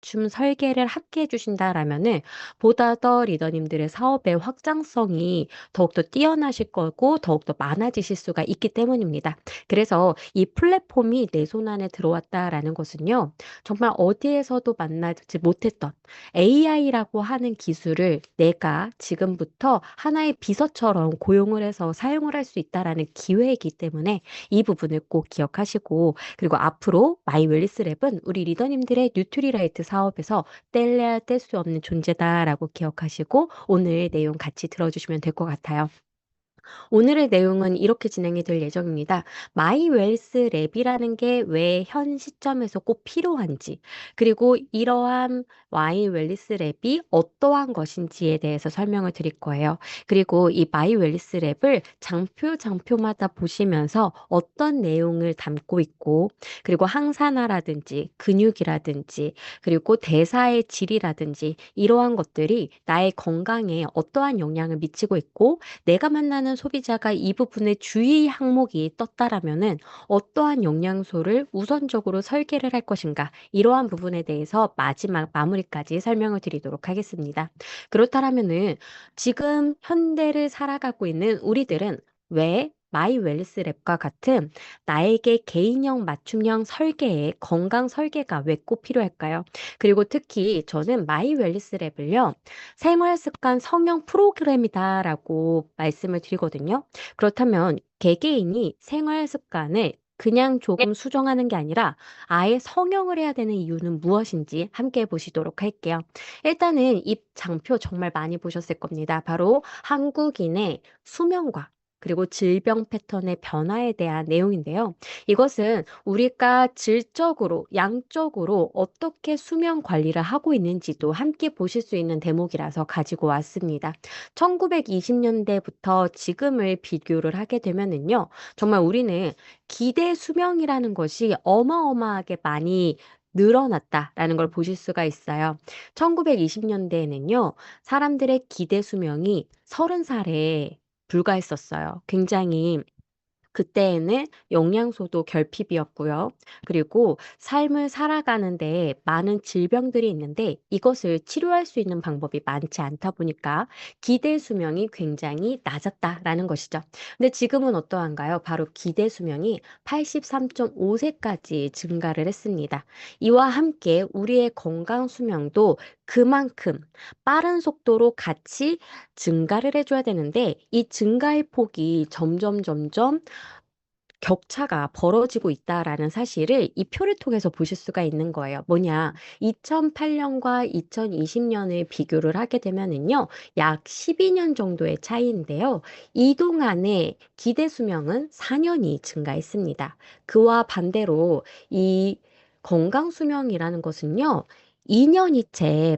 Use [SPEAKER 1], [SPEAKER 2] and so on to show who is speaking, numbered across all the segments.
[SPEAKER 1] 맞춤 설계를 함께 해주신다라면은 보다 더 리더님들의 사업의 확장성이 더욱더 뛰어나실 거고 더욱더 많아지실 수가 있기 때문입니다. 그래서 이 플랫폼이 내 손 안에 들어왔다라는 것은요, 정말 어디에서도 만나지 못했던 AI라고 하는 기술을 내가 지금부터 하나의 비서처럼 고용을 해서 사용을 할 수 있다라는 기회이기 때문에 이 부분을 꼭 기억하시고, 그리고 앞으로 마이 웰리스 랩은 우리 리더님들의 뉴트리라이트 사업에서 뗄래야 뗄 수 없는 존재다라고 기억하시고 오늘 내용 같이 들어주시면 될 것 같아요. 오늘의 내용은 이렇게 진행이 될 예정입니다. 마이 웰스 랩이라는 게 왜 현 시점에서 꼭 필요한지, 그리고 이러한 마이 웰리스 랩이 어떠한 것인지에 대해서 설명을 드릴 거예요. 그리고 이 마이 웰리스 랩을 장표마다 보시면서 어떤 내용을 담고 있고, 그리고 항산화라든지 근육이라든지, 그리고 대사의 질이라든지 이러한 것들이 나의 건강에 어떠한 영향을 미치고 있고, 내가 만나는 소비자가 이 부분에 주의 항목이 떴다라면은 어떠한 영양소를 우선적으로 설계를 할 것인가, 이러한 부분에 대해서 마지막 마무리까지 설명을 드리도록 하겠습니다. 그렇다면은 지금 현대를 살아가고 있는 우리들은 왜 마이 웰리스 랩과 같은 나에게 개인형 맞춤형 설계의 건강 설계가 왜 꼭 필요할까요? 그리고 특히 저는 마이 웰리스 랩을요, 생활 습관 성형 프로그램이다라고 말씀을 드리거든요. 그렇다면 개개인이 생활 습관을 그냥 조금 수정하는 게 아니라 아예 성형을 해야 되는 이유는 무엇인지 함께 보시도록 할게요. 일단은 이 장표 정말 많이 보셨을 겁니다. 바로 한국인의 수명과 그리고 질병 패턴의 변화에 대한 내용인데요. 이것은 우리가 질적으로, 양적으로 어떻게 수면 관리를 하고 있는지도 함께 보실 수 있는 대목이라서 가지고 왔습니다. 1920년대부터 지금을 비교를 하게 되면은요, 정말 우리는 기대 수명이라는 것이 어마어마하게 많이 늘어났다라는 걸 보실 수가 있어요. 1920년대에는요, 사람들의 기대 수명이 30살에 불과했었어요. 굉장히 그때에는 영양소도 결핍이었고요. 그리고 삶을 살아가는데 많은 질병들이 있는데 이것을 치료할 수 있는 방법이 많지 않다 보니까 기대 수명이 굉장히 낮았다라는 것이죠. 근데 지금은 어떠한가요? 바로 기대 수명이 83.5세까지 증가를 했습니다. 이와 함께 우리의 건강 수명도 그만큼 빠른 속도로 같이 증가를 해줘야 되는데 이 증가의 폭이 점점 격차가 벌어지고 있다라는 사실을 이 표를 통해서 보실 수가 있는 거예요. 뭐냐? 2008년과 2020년을 비교를 하게 되면은요, 약 12년 정도의 차이인데요. 이동안의 기대 수명은 4년이 증가했습니다. 그와 반대로 이 건강 수명이라는 것은요, 2년이 채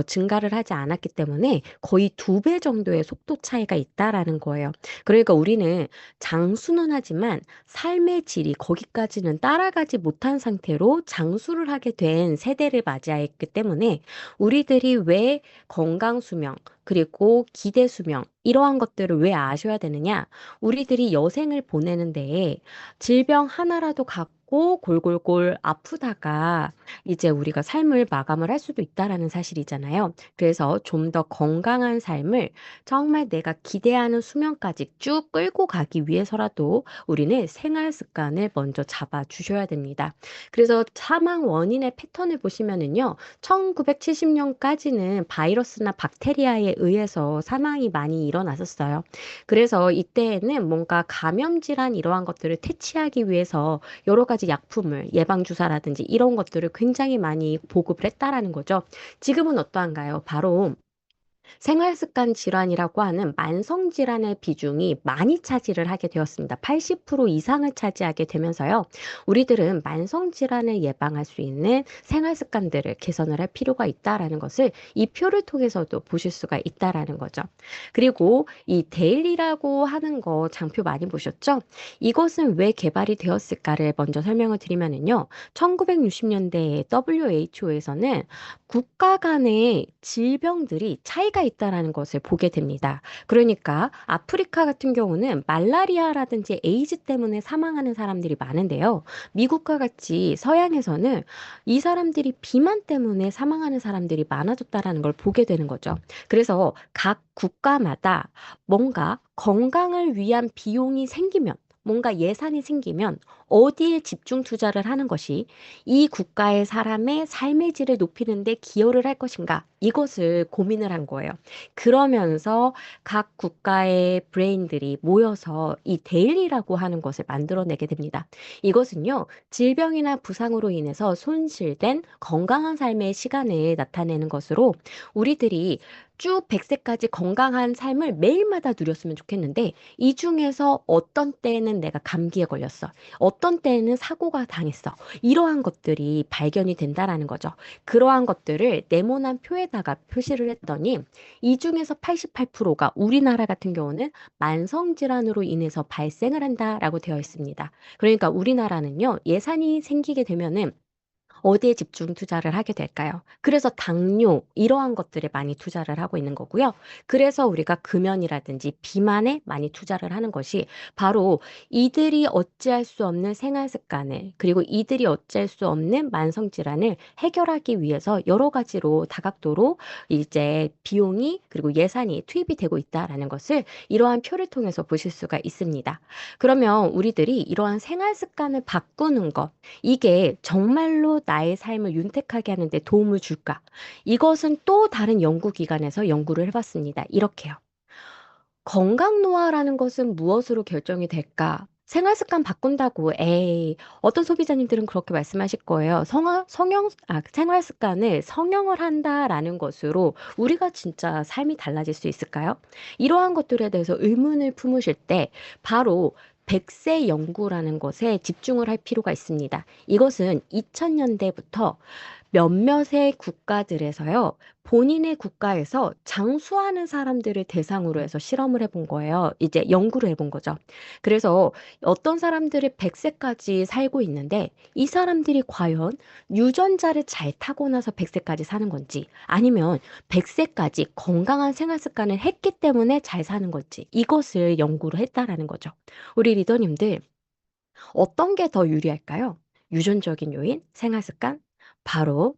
[SPEAKER 1] 증가를 하지 않았기 때문에 거의 2배 정도의 속도 차이가 있다라는 거예요. 그러니까 우리는 장수는 하지만 삶의 질이 거기까지는 따라가지 못한 상태로 장수를 하게 된 세대를 맞이했기 때문에 우리들이 왜 건강 수명, 그리고 기대 수명, 이러한 것들을 왜 아셔야 되느냐? 우리들이 여생을 보내는데 질병 하나라도 갖고 골골골 아프다가 이제 우리가 삶을 마감을 할 수도 있다라는 사실이잖아요. 그래서 좀 더 건강한 삶을 정말 내가 기대하는 수명까지 쭉 끌고 가기 위해서라도 우리는 생활 습관을 먼저 잡아 주셔야 됩니다. 그래서 사망 원인의 패턴을 보시면은요, 1970년까지는 바이러스나 박테리아에 의해서 사망이 많이 일어났었어요. 그래서 이때에는 뭔가 감염 질환 이러한 것들을 퇴치하기 위해서 여러 가지 약품을 예방주사라든지 이런 것들을 굉장히 많이 보급을 했다라는 거죠. 지금은 어떠한가요? 바로 생활습관 질환이라고 하는 만성 질환의 비중이 많이 차지를 하게 되었습니다. 80% 이상을 차지하게 되면서요. 우리들은 만성 질환을 예방할 수 있는 생활 습관들을 개선을 할 필요가 있다라는 것을 이 표를 통해서도 보실 수가 있다라는 거죠. 그리고 이 데일리라고 하는 거 장표 많이 보셨죠? 이것은 왜 개발이 되었을까를 먼저 설명을 드리면은요. 1960년대에 WHO에서는 국가 간의 질병들이 차이가 차이가 있다라는 것을 보게 됩니다. 그러니까 아프리카 같은 경우는 말라리아라든지 에이즈 때문에 사망하는 사람들이 많은데요. 미국과 같이 서양에서는 이 사람들이 비만 때문에 사망하는 사람들이 많아졌다라는 걸 보게 되는 거죠. 그래서 각 국가마다 뭔가 건강을 위한 비용이 생기면 뭔가 예산이 생기면 어디에 집중 투자를 하는 것이 이 국가의 사람의 삶의 질을 높이는 데 기여를 할 것인가? 이것을 고민을 한 거예요. 그러면서 각 국가의 브레인들이 모여서 이 데일리라고 하는 것을 만들어내게 됩니다. 이것은요, 질병이나 부상으로 인해서 손실된 건강한 삶의 시간을 나타내는 것으로 우리들이 쭉 100세까지 건강한 삶을 매일마다 누렸으면 좋겠는데 이 중에서 어떤 때에는 내가 감기에 걸렸어. 어떤 때에는 사고가 당했어. 이러한 것들이 발견이 된다라는 거죠. 그러한 것들을 네모난 표에다가 표시를 했더니 이 중에서 88%가 우리나라 같은 경우는 만성질환으로 인해서 발생을 한다라고 되어 있습니다. 그러니까 우리나라는요, 예산이 생기게 되면은 어디에 집중 투자를 하게 될까요? 그래서 당뇨, 이러한 것들에 많이 투자를 하고 있는 거고요. 그래서 우리가 금연이라든지 비만에 많이 투자를 하는 것이 바로 이들이 어찌할 수 없는 생활 습관을, 그리고 이들이 어찌할 수 없는 만성 질환을 해결하기 위해서 여러 가지로 다각도로 이제 비용이 그리고 예산이 투입이 되고 있다라는 것을 이러한 표를 통해서 보실 수가 있습니다. 그러면 우리들이 이러한 생활 습관을 바꾸는 것, 이게 정말로 나의 삶을 윤택하게 하는 데 도움을 줄까? 이것은 또 다른 연구기관에서 연구를 해봤습니다. 이렇게요. 건강 노화라는 것은 무엇으로 결정이 될까? 생활 습관 바꾼다고, 에이, 어떤 소비자님들은 그렇게 말씀하실 거예요. 생활 습관을 성형을 한다라는 것으로 우리가 진짜 삶이 달라질 수 있을까요? 이러한 것들에 대해서 의문을 품으실 때 바로 100세 연구라는 것에 집중을 할 필요가 있습니다. 이것은 2000년대부터 몇몇의 국가들에서요, 본인의 국가에서 장수하는 사람들을 대상으로 해서 실험을 해본 거예요. 이제 연구를 해본 거죠. 그래서 어떤 사람들이 100세까지 살고 있는데 이 사람들이 과연 유전자를 잘 타고 나서 100세까지 사는 건지 아니면 100세까지 건강한 생활 습관을 했기 때문에 잘 사는 건지 이것을 연구를 했다라는 거죠. 우리 리더님들 어떤 게 더 유리할까요? 유전적인 요인, 생활 습관? 바로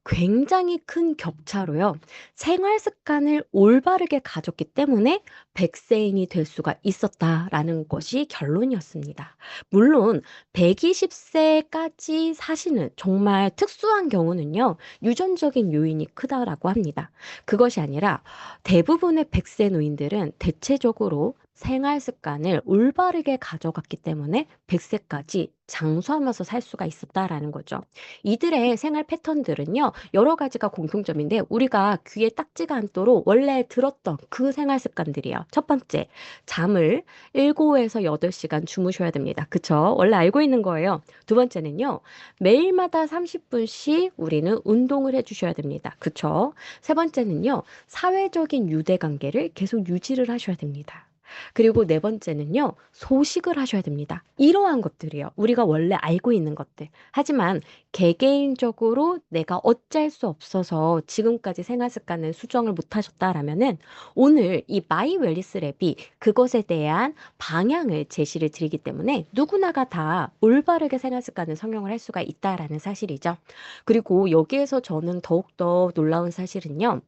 [SPEAKER 1] 굉장히 큰 격차로요. 생활 습관을 올바르게 가졌기 때문에 100세인이 될 수가 있었다라는 것이 결론이었습니다. 물론 120세까지 사시는 정말 특수한 경우는요. 유전적인 요인이 크다라고 합니다. 그것이 아니라 대부분의 100세 노인들은 대체적으로 생활 습관을 올바르게 가져갔기 때문에 100세까지 장수하면서 살 수가 있었다라는 거죠. 이들의 생활 패턴들은요, 여러 가지가 공통점인데, 우리가 귀에 딱지가 않도록 원래 들었던 그 생활 습관들이에요. 첫 번째, 잠을 7에서 8시간 주무셔야 됩니다. 그쵸? 원래 알고 있는 거예요. 두 번째는요, 매일마다 30분씩 우리는 운동을 해주셔야 됩니다. 그쵸? 세 번째는요, 사회적인 유대관계를 계속 유지를 하셔야 됩니다. 그리고 네 번째는요, 소식을 하셔야 됩니다. 이러한 것들이에요. 우리가 원래 알고 있는 것들. 하지만 개개인적으로 내가 어쩔 수 없어서 지금까지 생활 습관을 수정을 못 하셨다라면은 오늘 이 마이 웰리스 랩이 그것에 대한 방향을 제시를 드리기 때문에 누구나가 다 올바르게 생활 습관을 성형을 할 수가 있다라는 사실이죠. 그리고 여기에서 저는 더욱더 놀라운 사실은요.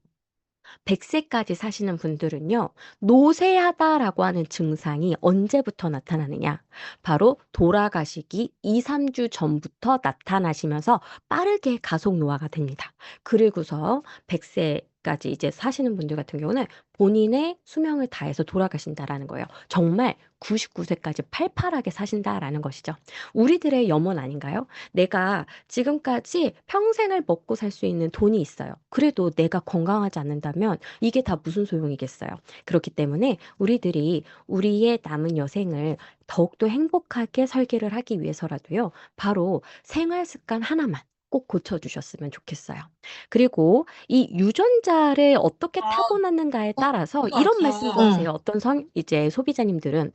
[SPEAKER 1] 100세까지 사시는 분들은요, 노쇠하다라고 하는 증상이 언제부터 나타나느냐? 바로 돌아가시기 2, 3주 전부터 나타나시면서 빠르게 가속 노화가 됩니다. 그리고서 100세까지 이제 사시는 분들 같은 경우는 본인의 수명을 다해서 돌아가신다라는 거예요. 정말 99세까지 팔팔하게 사신다라는 것이죠. 우리들의 염원 아닌가요? 내가 지금까지 평생을 먹고 살 수 있는 돈이 있어요. 그래도 내가 건강하지 않는다면 이게 다 무슨 소용이겠어요. 그렇기 때문에 우리들이 우리의 남은 여생을 더욱더 행복하게 설계를 하기 위해서라도요. 바로 생활 습관 하나만 꼭 고쳐주셨으면 좋겠어요. 그리고 이 유전자를 어떻게
[SPEAKER 2] 아,
[SPEAKER 1] 타고났는가에 따라서 이런 말씀도
[SPEAKER 2] 맞아.
[SPEAKER 1] 하세요. 어떤 이제 소비자님들은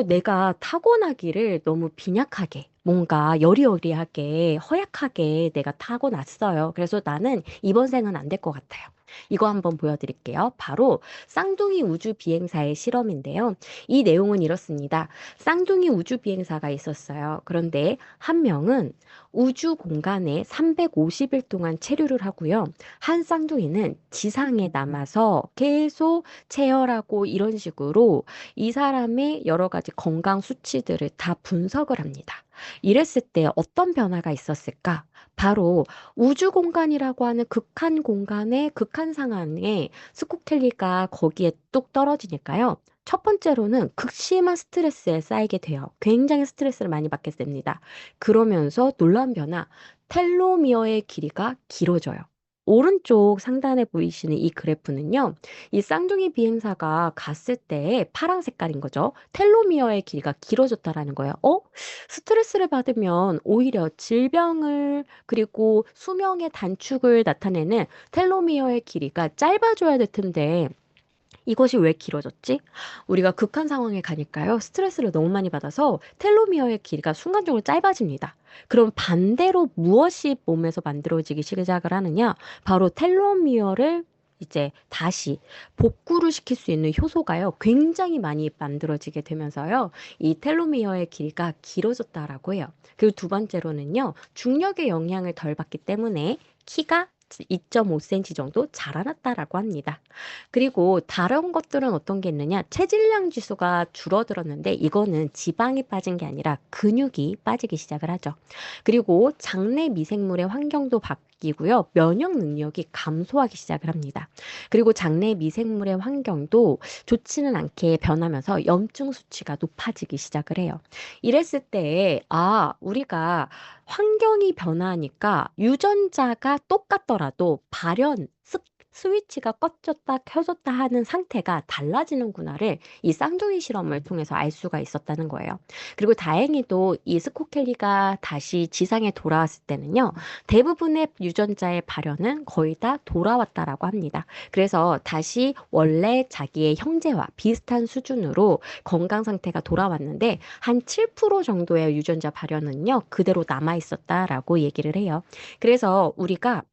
[SPEAKER 1] 내가 타고나기를 너무 빈약하게, 뭔가 여리여리하게, 허약하게 내가 타고났어요. 그래서 나는 이번 생은 안 될 것 같아요. 이거 한번 보여드릴게요. 바로 쌍둥이 우주 비행사의 실험인데요. 이 내용은 이렇습니다. 쌍둥이 우주 비행사가 있었어요. 그런데 한 명은 우주 공간에 350일 동안 체류를 하고요. 한 쌍둥이는 지상에 남아서 계속 체열하고 이런 식으로 이 사람의 여러 가지 건강 수치들을 다 분석을 합니다. 이랬을 때 어떤 변화가 있었을까? 바로 우주 공간이라고 하는 극한 공간의 극한 상황에 스코켈리가 거기에 뚝 떨어지니까요. 첫 번째로는 극심한 스트레스에 쌓이게 돼요. 굉장히 스트레스를 많이 받게 됩니다. 그러면서 놀라운 변화, 텔로미어의 길이가 길어져요. 오른쪽 상단에 보이시는 이 그래프는요, 이 쌍둥이 비행사가 갔을 때 파란 색깔인 거죠. 텔로미어의 길이가 길어졌다라는 거예요. 스트레스를 받으면 오히려 질병을 그리고 수명의 단축을 나타내는 텔로미어의 길이가 짧아져야 될 텐데 이것이 왜 길어졌지? 우리가 극한 상황에 가니까요. 스트레스를 너무 많이 받아서 텔로미어의 길이가 순간적으로 짧아집니다. 그럼 반대로 무엇이 몸에서 만들어지기 시작을 하느냐? 바로 텔로미어를 이제 다시 복구를 시킬 수 있는 효소가요. 굉장히 많이 만들어지게 되면서요. 이 텔로미어의 길이가 길어졌다라고 해요. 그리고 두 번째로는요. 중력의 영향을 덜 받기 때문에 키가 2.5cm 정도 자라났다라고 합니다. 그리고 다른 것들은 어떤 게 있느냐? 체질량 지수가 줄어들었는데 이거는 지방이 빠진 게 아니라 근육이 빠지기 시작을 하죠. 그리고 장내 미생물의 환경도 바뀌고요. 면역 능력이 감소하기 시작을 합니다. 그리고 장내 미생물의 환경도 좋지는 않게 변하면서 염증 수치가 높아지기 시작을 해요. 이랬을 때, 우리가 환경이 변하니까 유전자가 똑같더라도 스위치가 꺼졌다 켜졌다 하는 상태가 달라지는구나를 이 쌍둥이 실험을 통해서 알 수가 있었다는 거예요. 그리고 다행히도 이 스코켈리가 다시 지상에 돌아왔을 때는요, 대부분의 유전자의 발현은 거의 다 돌아왔다라고 합니다. 그래서 다시 원래 자기의 형제와 비슷한 수준으로 건강 상태가 돌아왔는데 한 7% 정도의 유전자 발현은요, 그대로 남아 있었다라고 얘기를 해요. 그래서 우리가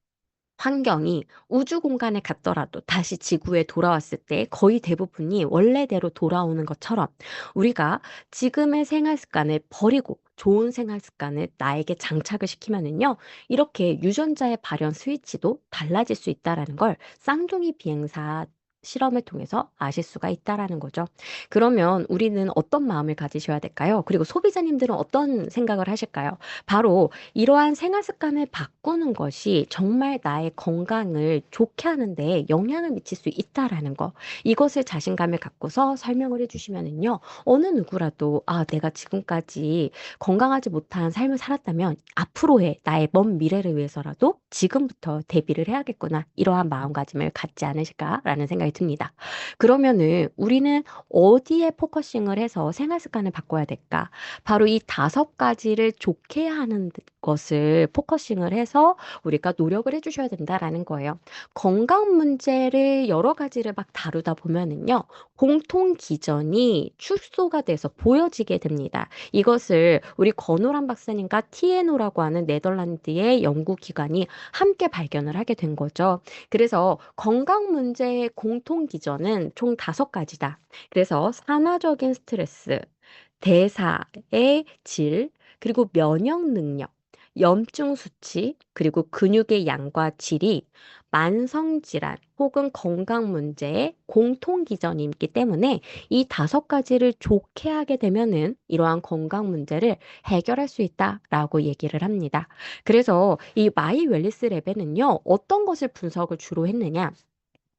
[SPEAKER 1] 환경이 우주 공간에 갔더라도 다시 지구에 돌아왔을 때 거의 대부분이 원래대로 돌아오는 것처럼 우리가 지금의 생활 습관을 버리고 좋은 생활 습관을 나에게 장착을 시키면은요, 이렇게 유전자의 발현 스위치도 달라질 수 있다라는 걸 쌍둥이 비행사 실험을 통해서 아실 수가 있다라는 거죠. 그러면 우리는 어떤 마음을 가지셔야 될까요? 그리고 소비자님들은 어떤 생각을 하실까요? 바로 이러한 생활 습관을 바꾸는 것이 정말 나의 건강을 좋게 하는데 영향을 미칠 수 있다라는 거. 이것을 자신감을 갖고서 설명을 해주시면은요, 어느 누구라도, 내가 지금까지 건강하지 못한 삶을 살았다면 앞으로의 나의 먼 미래를 위해서라도 지금부터 대비를 해야겠구나. 이러한 마음가짐을 갖지 않으실까라는 생각이 듭니다. 그러면은 우리는 어디에 포커싱을 해서 생활 습관을 바꿔야 될까? 바로 이 5가지를 좋게 하는 것을 포커싱을 해서 우리가 노력을 해주셔야 된다라는 거예요. 건강 문제를 여러 가지를 막 다루다 보면은요, 공통 기전이 축소가 돼서 보여지게 됩니다. 이것을 우리 권오람 박사님과 TNO라고 하는 네덜란드의 연구기관이 함께 발견을 하게 된 거죠. 그래서 건강 문제의 공통 기전은 총 5가지다. 그래서 산화적인 스트레스, 대사의 질, 그리고 면역 능력, 염증 수치, 그리고 근육의 양과 질이 만성 질환 혹은 건강 문제의 공통 기전이 있기 때문에 이 5가지를 좋게 하게 되면은 이러한 건강 문제를 해결할 수 있다라고 얘기를 합니다. 그래서 이 마이 웰리스 랩에는요, 어떤 것을 분석을 주로 했느냐?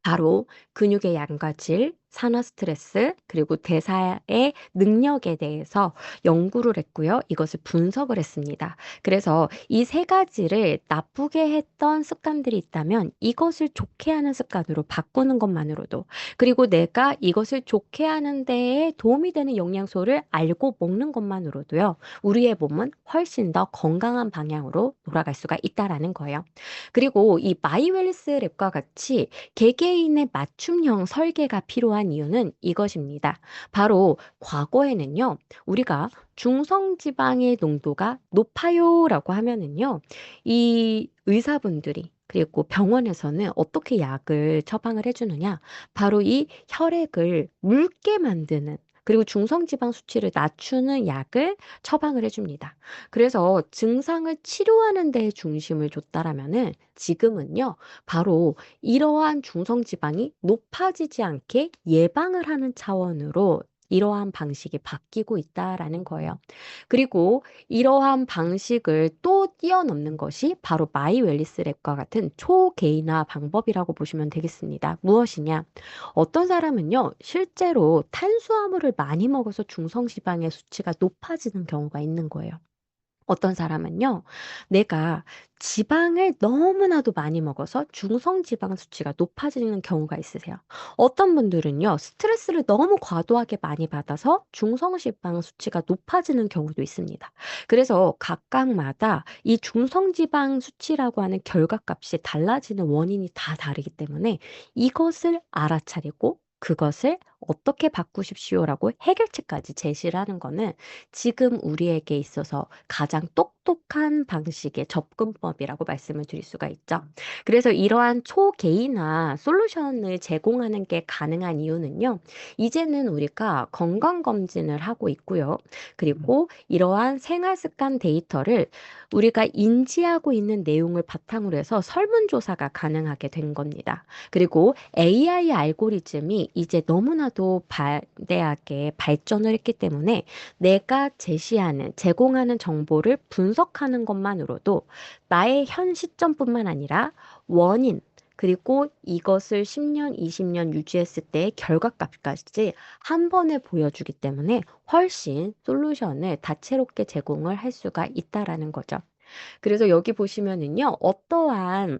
[SPEAKER 1] 바로 근육의 양과 질, 산화 스트레스, 그리고 대사의 능력에 대해서 연구를 했고요. 이것을 분석을 했습니다. 그래서 이 3가지를 나쁘게 했던 습관들이 있다면 이것을 좋게 하는 습관으로 바꾸는 것만으로도, 그리고 내가 이것을 좋게 하는 데에 도움이 되는 영양소를 알고 먹는 것만으로도요, 우리의 몸은 훨씬 더 건강한 방향으로 돌아갈 수가 있다라는 거예요. 그리고 이 마이웰리스 랩과 같이 개개인의 맞춤형 설계가 필요한 이유는 이것입니다. 바로 과거에는요, 우리가 중성지방의 농도가 높아요라고 하면은요, 이 의사분들이 그리고 병원에서는 어떻게 약을 처방을 해주느냐? 바로 이 혈액을 묽게 만드는 그리고 중성지방 수치를 낮추는 약을 처방을 해줍니다. 그래서 증상을 치료하는 데에 중심을 줬다라면은 지금은요, 바로 이러한 중성지방이 높아지지 않게 예방을 하는 차원으로 이러한 방식이 바뀌고 있다라는 거예요. 그리고 이러한 방식을 또 뛰어넘는 것이 바로 마이 웰리스 랩과 같은 초개인화 방법이라고 보시면 되겠습니다. 무엇이냐? 어떤 사람은요, 실제로 탄수화물을 많이 먹어서 중성지방의 수치가 높아지는 경우가 있는 거예요. 어떤 사람은요, 내가 지방을 너무나도 많이 먹어서 중성지방 수치가 높아지는 경우가 있으세요. 어떤 분들은요, 스트레스를 너무 과도하게 많이 받아서 중성지방 수치가 높아지는 경우도 있습니다. 그래서 각각마다 이 중성지방 수치라고 하는 결과값이 달라지는 원인이 다 다르기 때문에 이것을 알아차리고 그것을 어떻게 바꾸십시오라고 해결책까지 제시를 하는 거는 지금 우리에게 있어서 가장 똑똑한 방식의 접근법이라고 말씀을 드릴 수가 있죠. 그래서 이러한 초개인화 솔루션을 제공하는 게 가능한 이유는요. 이제는 우리가 건강검진을 하고 있고요. 그리고 이러한 생활습관 데이터를 우리가 인지하고 있는 내용을 바탕으로 해서 설문조사가 가능하게 된 겁니다. 그리고 AI 알고리즘이 이제 너무나도 방대하게 발전을 했기 때문에 내가 제시하는, 제공하는 정보를 분석하는 것만으로도 나의 현 시점뿐만 아니라 원인, 그리고 이것을 10년, 20년 유지했을 때의 결과값까지 한 번에 보여주기 때문에 훨씬 솔루션을 다채롭게 제공을 할 수가 있다라는 거죠. 그래서 여기 보시면은요, 어떠한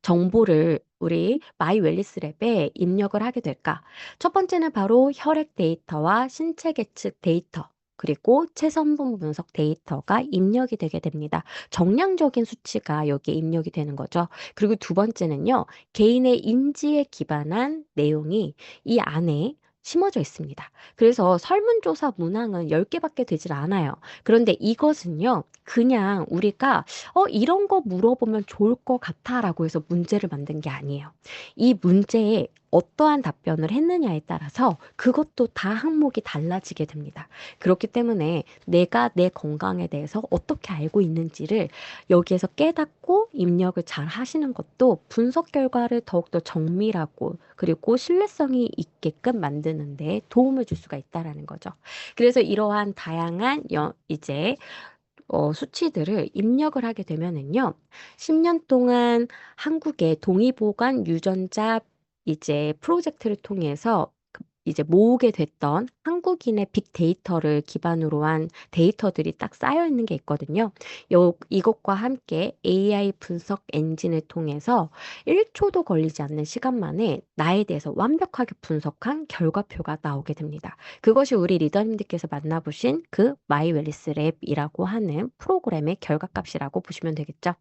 [SPEAKER 1] 정보를 우리 마이 웰리스 랩에 입력을 하게 될까? 첫 번째는 바로 혈액 데이터와 신체 계측 데이터, 그리고 체성분 분석 데이터가 입력이 되게 됩니다. 정량적인 수치가 여기에 입력이 되는 거죠. 그리고 두 번째는요, 개인의 인지에 기반한 내용이 이 안에 심어져 있습니다. 그래서 설문조사 문항은 10개밖에 되질 않아요. 그런데 이것은요, 그냥 우리가 이런 거 물어보면 좋을 것 같아 라고 해서 문제를 만든 게 아니에요. 이 문제에 어떠한 답변을 했느냐에 따라서 그것도 다 항목이 달라지게 됩니다. 그렇기 때문에 내가 내 건강에 대해서 어떻게 알고 있는지를 여기에서 깨닫고 입력을 잘 하시는 것도 분석 결과를 더욱더 정밀하고 그리고 신뢰성이 있게끔 만드는 데 도움을 줄 수가 있다라는 거죠. 그래서 이러한 다양한 이제 수치들을 입력을 하게 되면은요, 10년 동안 한국의 동의보관 유전자 이제 프로젝트를 통해서 이제 모으게 됐던 한국인의 빅데이터를 기반으로 한 데이터들이 딱 쌓여 있는 게 있거든요. 이것과 함께 AI 분석 엔진을 통해서 1초도 걸리지 않는 시간 만에 나에 대해서 완벽하게 분석한 결과표가 나오게 됩니다. 그것이 우리 리더님들께서 만나보신 그 마이 웰리스 랩이라고 하는 프로그램의 결과값이라고 보시면 되겠죠.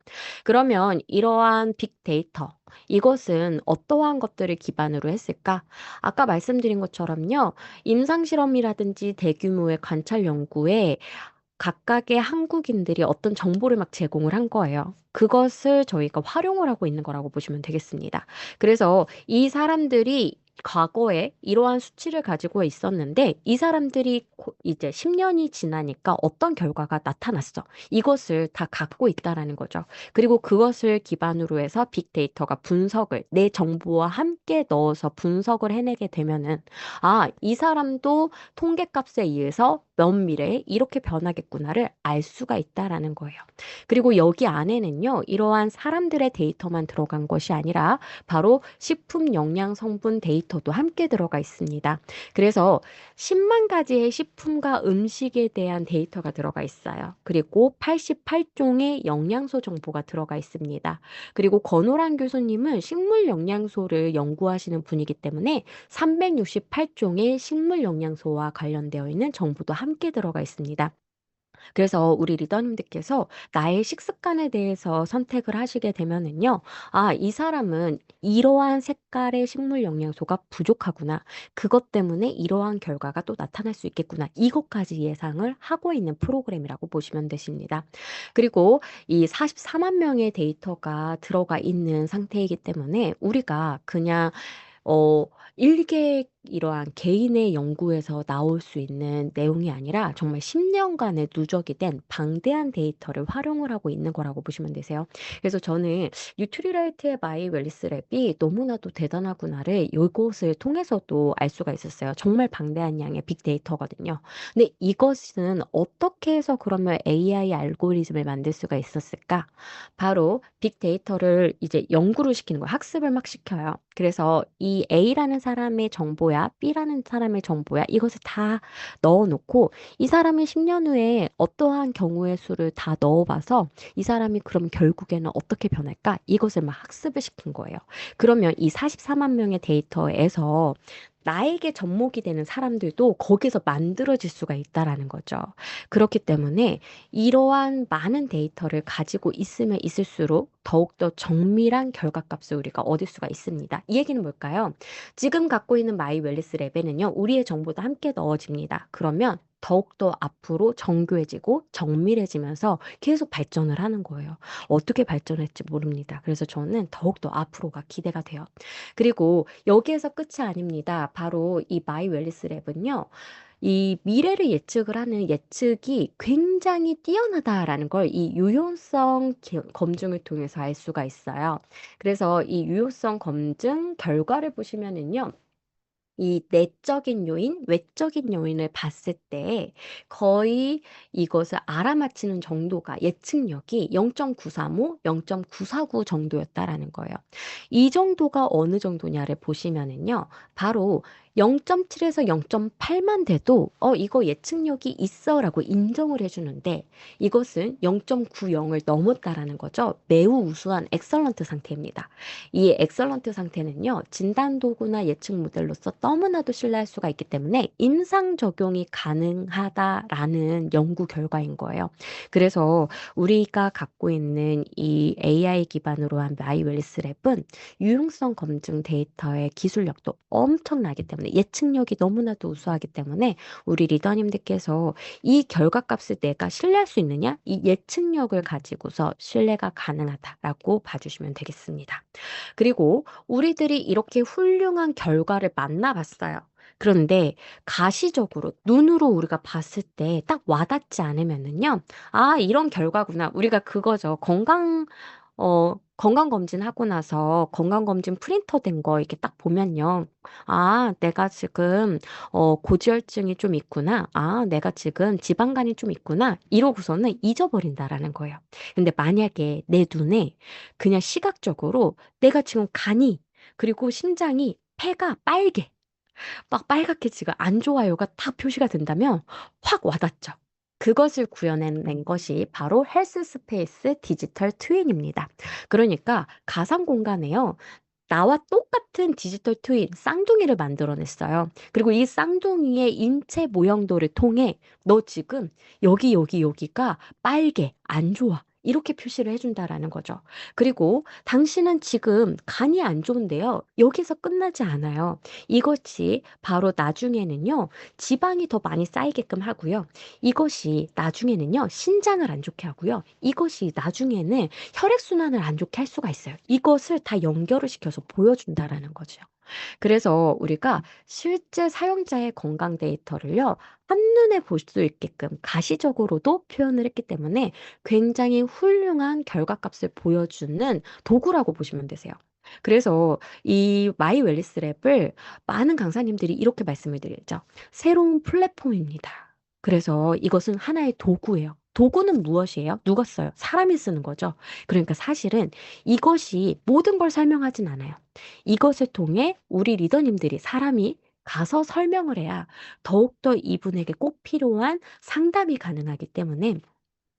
[SPEAKER 1] 그러면 이러한 빅데이터, 이것은 어떠한 것들을 기반으로 했을까? 아까 말씀드린 것처럼요, 임상실험이라든지 대규모의 관찰 연구에 각각의 한국인들이 어떤 정보를 막 제공을 한 거예요. 그것을 저희가 활용을 하고 있는 거라고 보시면 되겠습니다. 그래서 이 사람들이 과거에 이러한 수치를 가지고 있었는데 이 사람들이 이제 10년이 지나니까 어떤 결과가 나타났어. 이것을 다 갖고 있다라는 거죠. 그리고 그것을 기반으로 해서 빅데이터가 분석을 내 정보와 함께 넣어서 분석을 해내게 되면은 이 사람도 통계값에 의해서 면밀에 이렇게 변하겠구나를 알 수가 있다라는 거예요. 그리고 여기 안에는요, 이러한 사람들의 데이터만 들어간 것이 아니라 바로 식품 영양 성분 데이터도 함께 들어가 있습니다. 그래서 10만 가지의 식품과 음식에 대한 데이터가 들어가 있어요. 그리고 88종의 영양소 정보가 들어가 있습니다. 그리고 권오란 교수님은 식물 영양소를 연구하시는 분이기 때문에 368종의 식물 영양소와 관련되어 있는 정보도 함께 들어가 있습니다. 그래서 우리 리더님들께서 나의 식습관에 대해서 선택을 하시게 되면은요, 아, 이 사람은 이러한 색깔의 식물 영양소가 부족하구나. 그것 때문에 이러한 결과가 또 나타날 수 있겠구나. 이것까지 예상을 하고 있는 프로그램이라고 보시면 되십니다. 그리고 이 44만 명의 데이터가 들어가 있는 상태이기 때문에 우리가 그냥 어 일개 이러한 개인의 연구에서 나올 수 있는 내용이 아니라 정말 10년간의 누적이 된 방대한 데이터를 활용을 하고 있는 거라고 보시면 되세요. 그래서 저는 뉴트리라이트의 마이 웰니스 랩이 너무나도 대단하구나를 요것을 통해서도 알 수가 있었어요. 정말 방대한 양의 빅데이터거든요. 근데 이것은 어떻게 해서 그러면 AI 알고리즘을 만들 수가 있었을까? 바로 빅데이터를 이제 연구를 시키는 거예요. 학습을 막 시켜요. 그래서 이 A라는 사람의 정보야, B라는 사람의 정보야, 이것을 다 넣어 놓고 이 사람이 10년 후에 어떠한 경우의 수를 다 넣어봐서 이 사람이 그럼 결국에는 어떻게 변할까? 이것을 막 학습을 시킨 거예요. 그러면 이 44만 명의 데이터에서 나에게 접목이 되는 사람들도 거기서 만들어질 수가 있다라는 거죠. 그렇기 때문에 이러한 많은 데이터를 가지고 있으면 있을수록 더욱더 정밀한 결과값을 우리가 얻을 수가 있습니다. 이 얘기는 뭘까요? 지금 갖고 있는 마이 웰니스 랩에는요, 우리의 정보도 함께 넣어집니다. 그러면 더욱더 앞으로 정교해지고 정밀해지면서 계속 발전을 하는 거예요. 어떻게 발전할지 모릅니다. 그래서 저는 더욱더 앞으로가 기대가 돼요. 그리고 여기에서 끝이 아닙니다. 바로 이 마이 웰니스 랩은요. 이 미래를 예측을 하는 예측이 굉장히 뛰어나다라는 걸 이 유효성 검증을 통해서 알 수가 있어요. 그래서 이 유효성 검증 결과를 보시면은요. 이 내적인 요인, 외적인 요인을 봤을 때 거의 이것을 알아맞히는 정도가 예측력이 0.935, 0.949 정도였다라는 거예요. 이 정도가 어느 정도냐를 보시면은요. 바로 0.7에서 0.8만 돼도 이거 예측력이 있어라고 인정을 해주는데 이것은 0.90을 넘었다라는 거죠. 매우 우수한 엑설런트 상태입니다. 이 엑설런트 상태는요, 진단 도구나 예측 모델로서 너무나도 신뢰할 수가 있기 때문에 임상 적용이 가능하다라는 연구 결과인 거예요. 그래서 우리가 갖고 있는 이 AI 기반으로 한 마이 웰니스 랩은 유용성 검증 데이터의 기술력도 엄청나기 때문에 예측력이 너무나도 우수하기 때문에 우리 리더님들께서 이 결과값을 내가 신뢰할 수 있느냐? 이 예측력을 가지고서 신뢰가 가능하다라고 봐주시면 되겠습니다. 그리고 우리들이 이렇게 훌륭한 결과를 만나봤어요. 그런데 가시적으로 눈으로 우리가 봤을 때 딱 와닿지 않으면은요. 아, 이런 결과구나. 우리가 그거죠. 건강검진하고 나서 건강검진 프린터 된 거 이렇게 딱 보면요. 아, 내가 지금 고지혈증이 좀 있구나. 아, 내가 지금 지방간이 좀 있구나. 이러고서는 잊어버린다라는 거예요. 근데 만약에 내 눈에 그냥 시각적으로 내가 지금 간이 그리고 심장이 폐가 빨개. 막 빨갛게 지금 안 좋아요가 다 표시가 된다면 확 와닿죠. 그것을 구현해낸 것이 바로 헬스 스페이스 디지털 트윈입니다. 그러니까 가상 공간에요. 나와 똑같은 디지털 트윈, 쌍둥이를 만들어냈어요. 그리고 이 쌍둥이의 인체 모형도를 통해 너 지금 여기가 빨개, 안 좋아. 이렇게 표시를 해준다라는 거죠. 그리고 당신은 지금 간이 안 좋은데요. 여기서 끝나지 않아요. 이것이 바로 나중에는요, 지방이 더 많이 쌓이게끔 하고요. 이것이 나중에는요, 신장을 안 좋게 하고요. 이것이 나중에는 혈액순환을 안 좋게 할 수가 있어요. 이것을 다 연결을 시켜서 보여준다라는 거죠. 그래서 우리가 실제 사용자의 건강 데이터를요, 한눈에 볼 수 있게끔 가시적으로도 표현을 했기 때문에 굉장히 훌륭한 결과값을 보여주는 도구라고 보시면 되세요. 그래서 이 마이 웰니스 랩을 많은 강사님들이 이렇게 말씀을 드리죠. 새로운 플랫폼입니다. 그래서 이것은 하나의 도구예요. 도구는 무엇이에요? 누가 써요? 사람이 쓰는 거죠. 그러니까 사실은 이것이 모든 걸 설명하진 않아요. 이것을 통해 우리 리더님들이 사람이 가서 설명을 해야 더욱더 이분에게 꼭 필요한 상담이 가능하기 때문에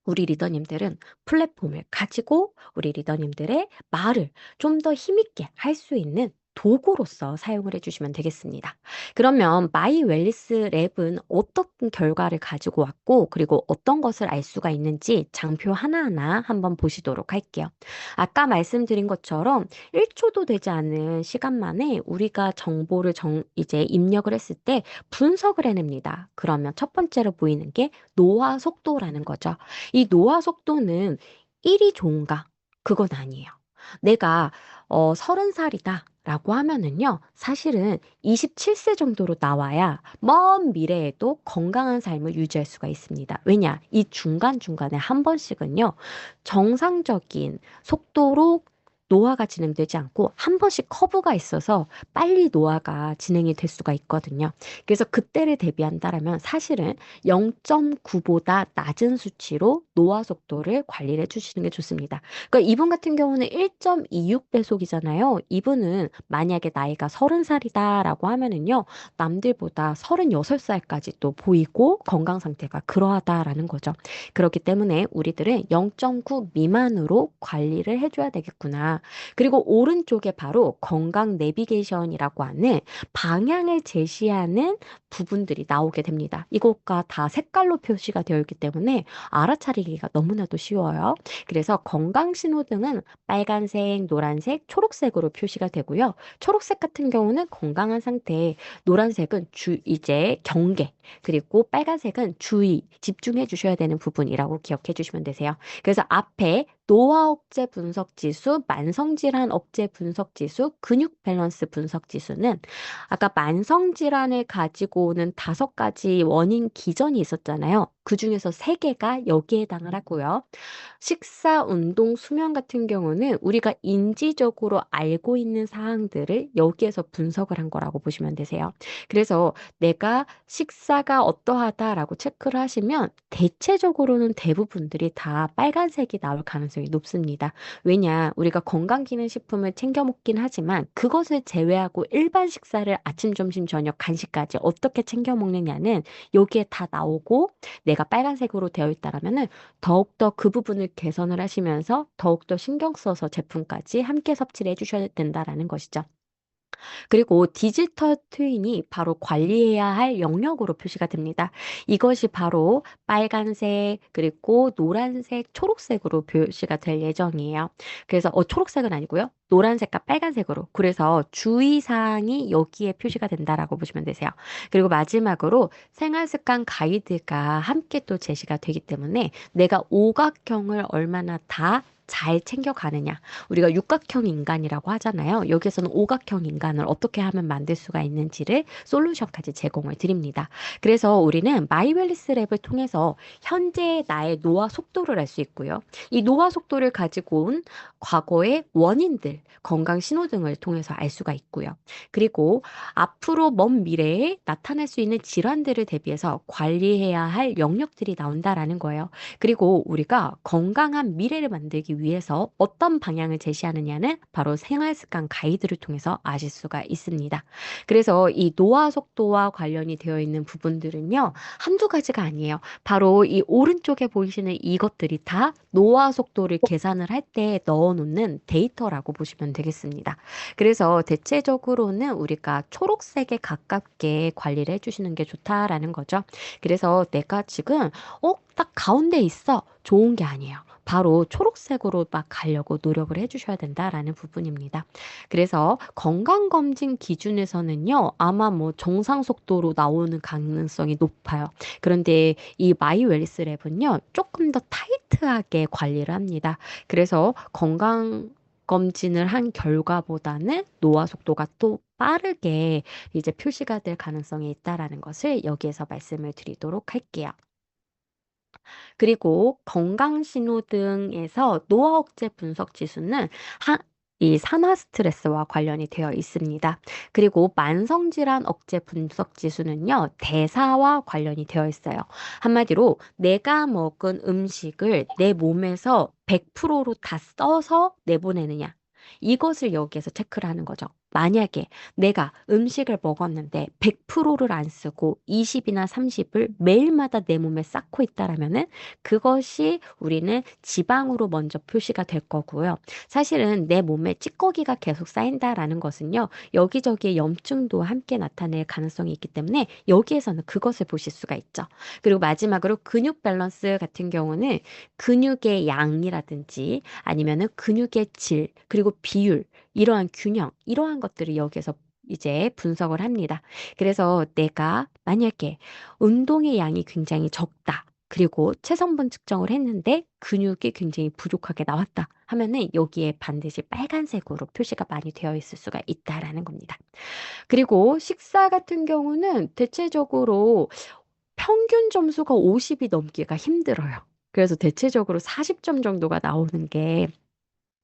[SPEAKER 1] 우리 리더님들은 플랫폼을 가지고 우리 리더님들의 말을 좀 더 힘있게 할 수 있는 도구로서 사용을 해주시면 되겠습니다. 그러면 마이 웰리스 랩은 어떤 결과를 가지고 왔고, 그리고 어떤 것을 알 수가 있는지 장표 하나하나 한번 보시도록 할게요. 아까 말씀드린 것처럼 1초도 되지 않은 시간 만에 우리가 정보를 이제 입력을 했을 때 분석을 해냅니다. 그러면 첫 번째로 보이는 게 노화 속도라는 거죠. 이 노화 속도는 1이 좋은가? 그건 아니에요. 내가 30살이다. 라고 하면은요, 사실은 27세 정도로 나와야 먼 미래에도 건강한 삶을 유지할 수가 있습니다. 왜냐? 이 중간중간에 한 번씩은요, 정상적인 속도로 노화가 진행되지 않고 한 번씩 커브가 있어서 빨리 노화가 진행이 될 수가 있거든요. 그래서 그때를 대비한다라면 사실은 0.9보다 낮은 수치로 노화 속도를 관리를 해주시는 게 좋습니다. 그러니까 이분 같은 경우는 1.26배속이잖아요. 이분은 만약에 나이가 30살이다라고 하면은요, 남들보다 36살까지 또 보이고 건강 상태가 그러하다라는 거죠. 그렇기 때문에 우리들은 0.9 미만으로 관리를 해줘야 되겠구나. 그리고 오른쪽에 바로 건강 내비게이션이라고 하는 방향을 제시하는 부분들이 나오게 됩니다. 이것과 다 색깔로 표시가 되어 있기 때문에 알아차리기가 너무나도 쉬워요. 그래서 건강 신호등은 빨간색, 노란색, 초록색으로 표시가 되고요. 초록색 같은 경우는 건강한 상태, 노란색은 이제 경계, 그리고 빨간색은 주의, 집중해 주셔야 되는 부분이라고 기억해 주시면 되세요. 그래서 앞에 노화 억제 분석 지수, 만성 질환 억제 분석 지수, 근육 밸런스 분석 지수는 아까 만성 질환을 가지고 오는 5가지 원인 기전이 있었잖아요. 그 중에서 3개가 여기에 해당을 하고요. 식사, 운동, 수면 같은 경우는 우리가 인지적으로 알고 있는 사항들을 여기에서 분석을 한 거라고 보시면 되세요. 그래서 내가 식사가 어떠하다라고 체크를 하시면 대체적으로는 대부분들이 다 빨간색이 나올 가능성이 높습니다. 왜냐, 우리가 건강기능식품을 챙겨 먹긴 하지만 그것을 제외하고 일반 식사를 아침, 점심, 저녁, 간식까지 어떻게 챙겨 먹느냐는 여기에 다 나오고 내가 빨간색으로 되어 있다라면은 더욱더 그 부분을 개선을 하시면서 더욱더 신경 써서 제품까지 함께 섭취를 해주셔야 된다라는 것이죠. 그리고 디지털 트윈이 바로 관리해야 할 영역으로 표시가 됩니다. 이것이 바로 빨간색, 그리고 노란색, 초록색으로 표시가 될 예정이에요. 그래서 초록색은 아니고요. 노란색과 빨간색으로. 그래서 주의사항이 여기에 표시가 된다라고 보시면 되세요. 그리고 마지막으로 생활습관 가이드가 함께 또 제시가 되기 때문에 내가 오각형을 얼마나 다 잘 챙겨가느냐. 우리가 육각형 인간이라고 하잖아요. 여기서는 오각형 인간을 어떻게 하면 만들 수가 있는지를 솔루션까지 제공을 드립니다. 그래서 우리는 마이웰리스 랩을 통해서 현재의 나의 노화 속도를 알 수 있고요. 이 노화 속도를 가지고 온 과거의 원인들, 건강 신호등을 통해서 알 수가 있고요. 그리고 앞으로 먼 미래에 나타날 수 있는 질환들을 대비해서 관리해야 할 영역들이 나온다라는 거예요. 그리고 우리가 건강한 미래를 만들기 위해서 어떤 방향을 제시하느냐는 바로 생활습관 가이드를 통해서 아실 수가 있습니다. 그래서 이 노화 속도와 관련이 되어 있는 부분들은요, 한두 가지가 아니에요. 바로 이 오른쪽에 보이시는 이것들이 다 노화 속도를 계산을 할 때 넣어놓는 데이터라고 보시면 되겠습니다. 그래서 대체적으로는 우리가 초록색에 가깝게 관리를 해주시는 게 좋다라는 거죠. 그래서 내가 지금 딱 가운데 있어. 좋은 게 아니에요. 바로 초록색으로 막 가려고 노력을 해주셔야 된다라는 부분입니다. 그래서 건강검진 기준에서는요, 아마 뭐 정상 속도로 나오는 가능성이 높아요. 그런데 이 마이 웰리스 랩은요, 조금 더 타이트하게 관리를 합니다. 그래서 건강 검진을 한 결과보다는 노화 속도가 또 빠르게 이제 표시가 될 가능성이 있다라는 것을 여기에서 말씀을 드리도록 할게요. 그리고 건강신호등에서 노화 억제 분석 지수는 이 산화 스트레스와 관련이 되어 있습니다. 그리고 만성질환 억제 분석 지수는요, 대사와 관련이 되어 있어요. 한마디로 내가 먹은 음식을 내 몸에서 100%로 다 써서 내보내느냐. 이것을 여기에서 체크를 하는 거죠. 만약에 내가 음식을 먹었는데 100%를 안 쓰고 20이나 30을 매일마다 내 몸에 쌓고 있다라면은 그것이 우리는 지방으로 먼저 표시가 될 거고요. 사실은 내 몸에 찌꺼기가 계속 쌓인다라는 것은요, 여기저기에 염증도 함께 나타낼 가능성이 있기 때문에 여기에서는 그것을 보실 수가 있죠. 그리고 마지막으로 근육 밸런스 같은 경우는 근육의 양이라든지 아니면은 근육의 질, 그리고 비율, 이러한 균형, 이러한 것들을 여기에서 이제 분석을 합니다. 그래서 내가 만약에 운동의 양이 굉장히 적다. 그리고 체성분 측정을 했는데 근육이 굉장히 부족하게 나왔다 하면은 여기에 반드시 빨간색으로 표시가 많이 되어 있을 수가 있다라는 겁니다. 그리고 식사 같은 경우는 대체적으로 평균 점수가 50이 넘기가 힘들어요. 그래서 대체적으로 40점 정도가 나오는 게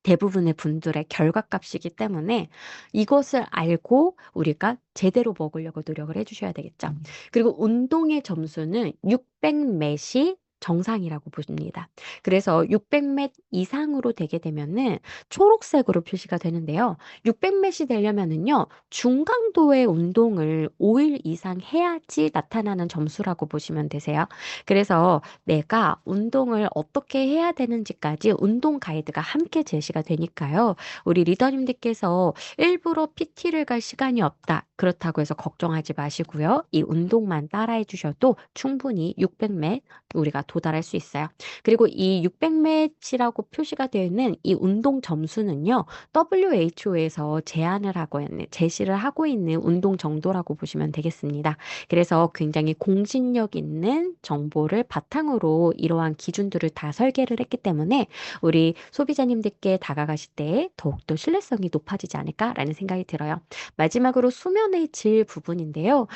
[SPEAKER 1] 대부분의 분들의 결과값이기 때문에 이것을 알고 우리가 제대로 먹으려고 노력을 해주셔야 되겠죠. 그리고 운동의 점수는 600몇이 정상이라고 보십니다. 그래서 600몇 이상으로 되게 되면은 초록색으로 표시가 되는데요. 600몇이 되려면은요, 중강도의 운동을 5일 이상 해야지 나타나는 점수라고 보시면 되세요. 그래서 내가 운동을 어떻게 해야 되는지까지 운동 가이드가 함께 제시가 되니까요. 우리 리더님들께서 일부러 PT를 갈 시간이 없다. 그렇다고 해서 걱정하지 마시고요. 이 운동만 따라해 주셔도 충분히 600매 우리가 도달할 수 있어요. 그리고 이 600매치라고 표시가 되어 있는 이 운동 점수는요. WHO에서 제안을 하고 있는, 제시를 하고 있는 운동 정도라고 보시면 되겠습니다. 그래서 굉장히 공신력 있는 정보를 바탕으로 이러한 기준들을 다 설계를 했기 때문에 우리 소비자님들께 다가가실 때 더욱더 신뢰성이 높아지지 않을까라는 생각이 들어요. 마지막으로 수면의 질 부분인데요.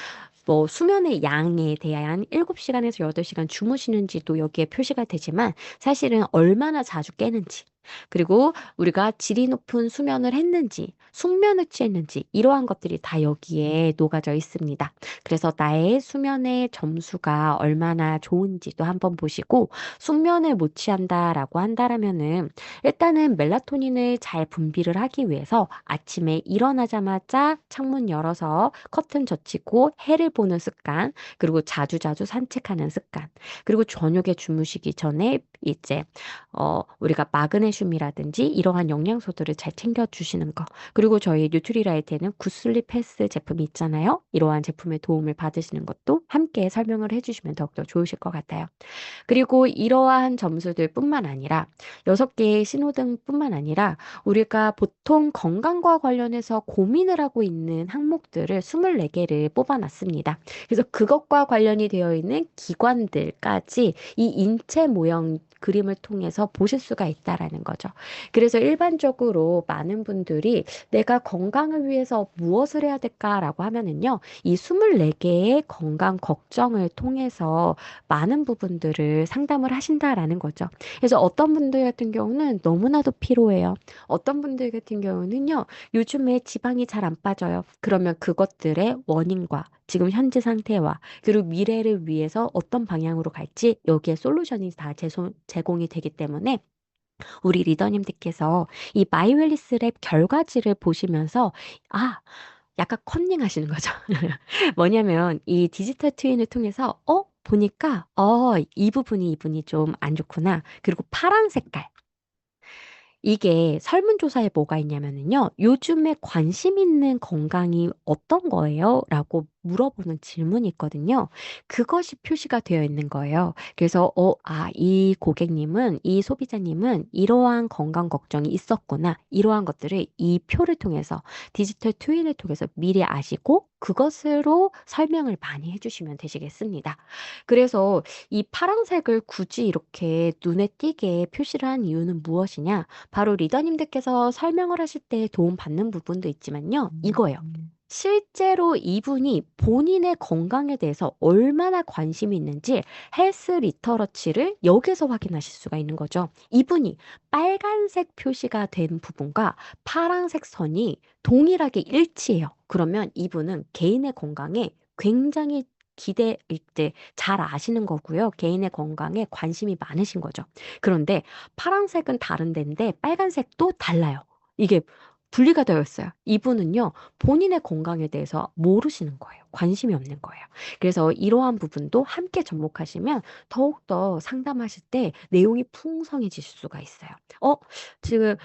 [SPEAKER 1] 뭐 수면의 양에 대한 7시간에서 8시간 주무시는지도 여기에 표시가 되지만 사실은 얼마나 자주 깨는지 그리고 우리가 질이 높은 수면을 했는지 숙면을 취했는지 이러한 것들이 다 여기에 녹아져 있습니다. 그래서 나의 수면의 점수가 얼마나 좋은지도 한번 보시고 숙면을 못 취한다라고 한다라면은 일단은 멜라토닌을 잘 분비를 하기 위해서 아침에 일어나자마자 창문 열어서 커튼 젖히고 해를 보는 습관, 그리고 자주자주 산책하는 습관, 그리고 저녁에 주무시기 전에 이제 우리가 마그네슘이라든지 이러한 영양소들을 잘 챙겨주시는 거. 그리고 저희 뉴트리라이트에는 굿슬립 패스 제품이 있잖아요. 이러한 제품의 도움을 받으시는 것도 함께 설명을 해주시면 더욱더 좋으실 것 같아요. 그리고 이러한 점수들 뿐만 아니라 6개의 신호등뿐만 아니라 우리가 보통 건강과 관련해서 고민을 하고 있는 항목들을 24개를 뽑아놨습니다. 그래서 그것과 관련이 되어 있는 기관들까지 이 인체 모형 그림을 통해서 보실 수가 있다라는 거죠. 그래서 일반적으로 많은 분들이 내가 건강을 위해서 무엇을 해야 될까라고 하면은요, 이 24개의 건강 걱정을 통해서 많은 부분들을 상담을 하신다라는 거죠. 그래서 어떤 분들 같은 경우는 너무나도 피로해요. 어떤 분들 같은 경우는요, 요즘에 지방이 잘 안 빠져요. 그러면 그것들의 원인과 지금 현재 상태와 그리고 미래를 위해서 어떤 방향으로 갈지 여기에 솔루션이 다 제공이 되기 때문에 우리 리더님들께서 이 마이웰리스 랩 결과지를 보시면서 아, 약간 컨닝 하시는 거죠. 뭐냐면 이 디지털 트윈을 통해서 보니까 이 부분이 이분이 좀 안 좋구나. 그리고 파란 색깔. 이게 설문조사에 뭐가 있냐면은요. 요즘에 관심 있는 건강이 어떤 거예요? 라고 물어보는 질문이 있거든요. 그것이 표시가 되어 있는 거예요. 그래서, 이 고객님은, 이 소비자님은 이러한 건강 걱정이 있었구나. 이러한 것들을 이 표를 통해서, 디지털 트윈을 통해서 미리 아시고, 그것으로 설명을 많이 해주시면 되시겠습니다. 그래서 이 파란색을 굳이 이렇게 눈에 띄게 표시를 한 이유는 무엇이냐? 바로 리더님들께서 설명을 하실 때 도움 받는 부분도 있지만요. 이거예요. 실제로 이분이 본인의 건강에 대해서 얼마나 관심이 있는지 헬스 리터러치를 여기서 확인하실 수가 있는 거죠. 이분이 빨간색 표시가 된 부분과 파란색 선이 동일하게 일치해요. 그러면 이분은 개인의 건강에 굉장히 이제 잘 아시는 거고요. 개인의 건강에 관심이 많으신 거죠. 그런데 파란색은 다른 데인데 빨간색도 달라요. 이게 분리가 되어 있어요. 이분은요, 본인의 건강에 대해서 모르시는 거예요. 관심이 없는 거예요. 그래서 이러한 부분도 함께 접목하시면 더욱더 상담하실 때 내용이 풍성해지실 수가 있어요. 어, 지금,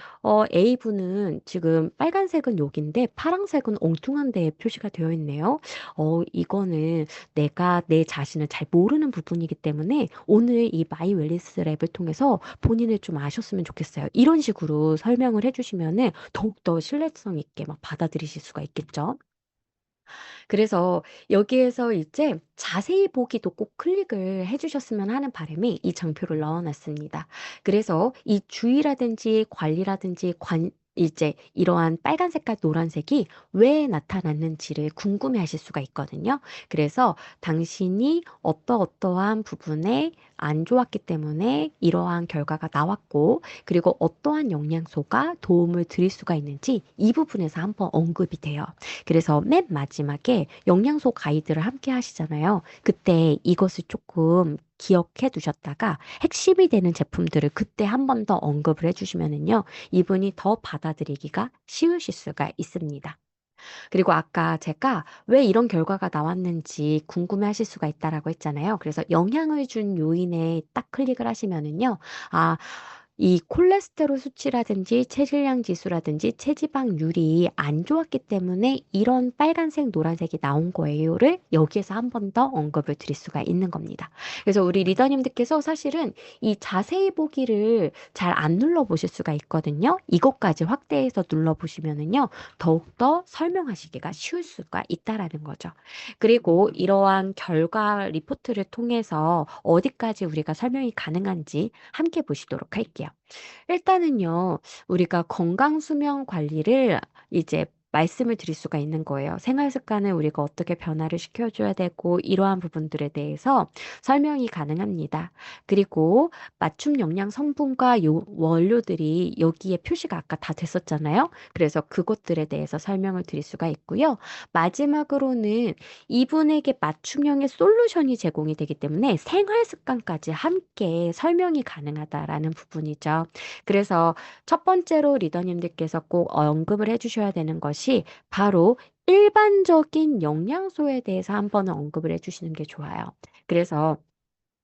[SPEAKER 1] A분은 지금 빨간색은 여기인데 파란색은 엉뚱한 데에 표시가 되어 있네요. 이거는 내가 내 자신을 잘 모르는 부분이기 때문에 오늘 이 마이 웰리스 랩을 통해서 본인을 좀 아셨으면 좋겠어요. 이런 식으로 설명을 해주시면은 더욱더 신뢰성 있게 막 받아들이실 수가 있겠죠. 그래서 여기에서 이제 자세히 보기도 꼭 클릭을 해주셨으면 하는 바람에 이 장표를 넣어놨습니다. 그래서 이 주의라든지 관리라든지 이제 이러한 빨간 색깔 노란색이 왜 나타났는지를 궁금해 하실 수가 있거든요. 그래서 당신이 어떠어떠한 부분에 안 좋았기 때문에 이러한 결과가 나왔고, 그리고 어떠한 영양소가 도움을 드릴 수가 있는지 이 부분에서 한번 언급이 돼요. 그래서 맨 마지막에 영양소 가이드를 함께 하시잖아요. 그때 이것을 조금 기억해 두셨다가 핵심이 되는 제품들을 그때 한 번 더 언급을 해주시면은요, 이분이 더 받아들이기가 쉬우실 수가 있습니다. 그리고 아까 제가 왜 이런 결과가 나왔는지 궁금해 하실 수가 있다라고 했잖아요. 그래서 영향을 준 요인에 딱 클릭을 하시면은요, 아, 이 콜레스테롤 수치라든지 체질량 지수라든지 체지방률이 안 좋았기 때문에 이런 빨간색, 노란색이 나온 거예요를 여기에서 한 번 더 언급을 드릴 수가 있는 겁니다. 그래서 우리 리더님들께서 사실은 이 자세히 보기를 잘 안 눌러보실 수가 있거든요. 이것까지 확대해서 눌러보시면은요, 더욱더 설명하시기가 쉬울 수가 있다라는 거죠. 그리고 이러한 결과 리포트를 통해서 어디까지 우리가 설명이 가능한지 함께 보시도록 할게요. 일단은요, 우리가 건강 수면 관리를 이제 말씀을 드릴 수가 있는 거예요. 생활 습관을 우리가 어떻게 변화를 시켜줘야 되고, 이러한 부분들에 대해서 설명이 가능합니다. 그리고 맞춤 영양 성분과 원료들이 여기에 표시가 아까 다 됐었잖아요. 그래서 그것들에 대해서 설명을 드릴 수가 있고요. 마지막으로는 이분에게 맞춤형의 솔루션이 제공이 되기 때문에 생활 습관까지 함께 설명이 가능하다라는 부분이죠. 그래서 첫 번째로 리더님들께서 꼭 언급을 해주셔야 되는 것이 바로 일반적인 영양소에 대해서 한번 언급을 해주시는 게 좋아요. 그래서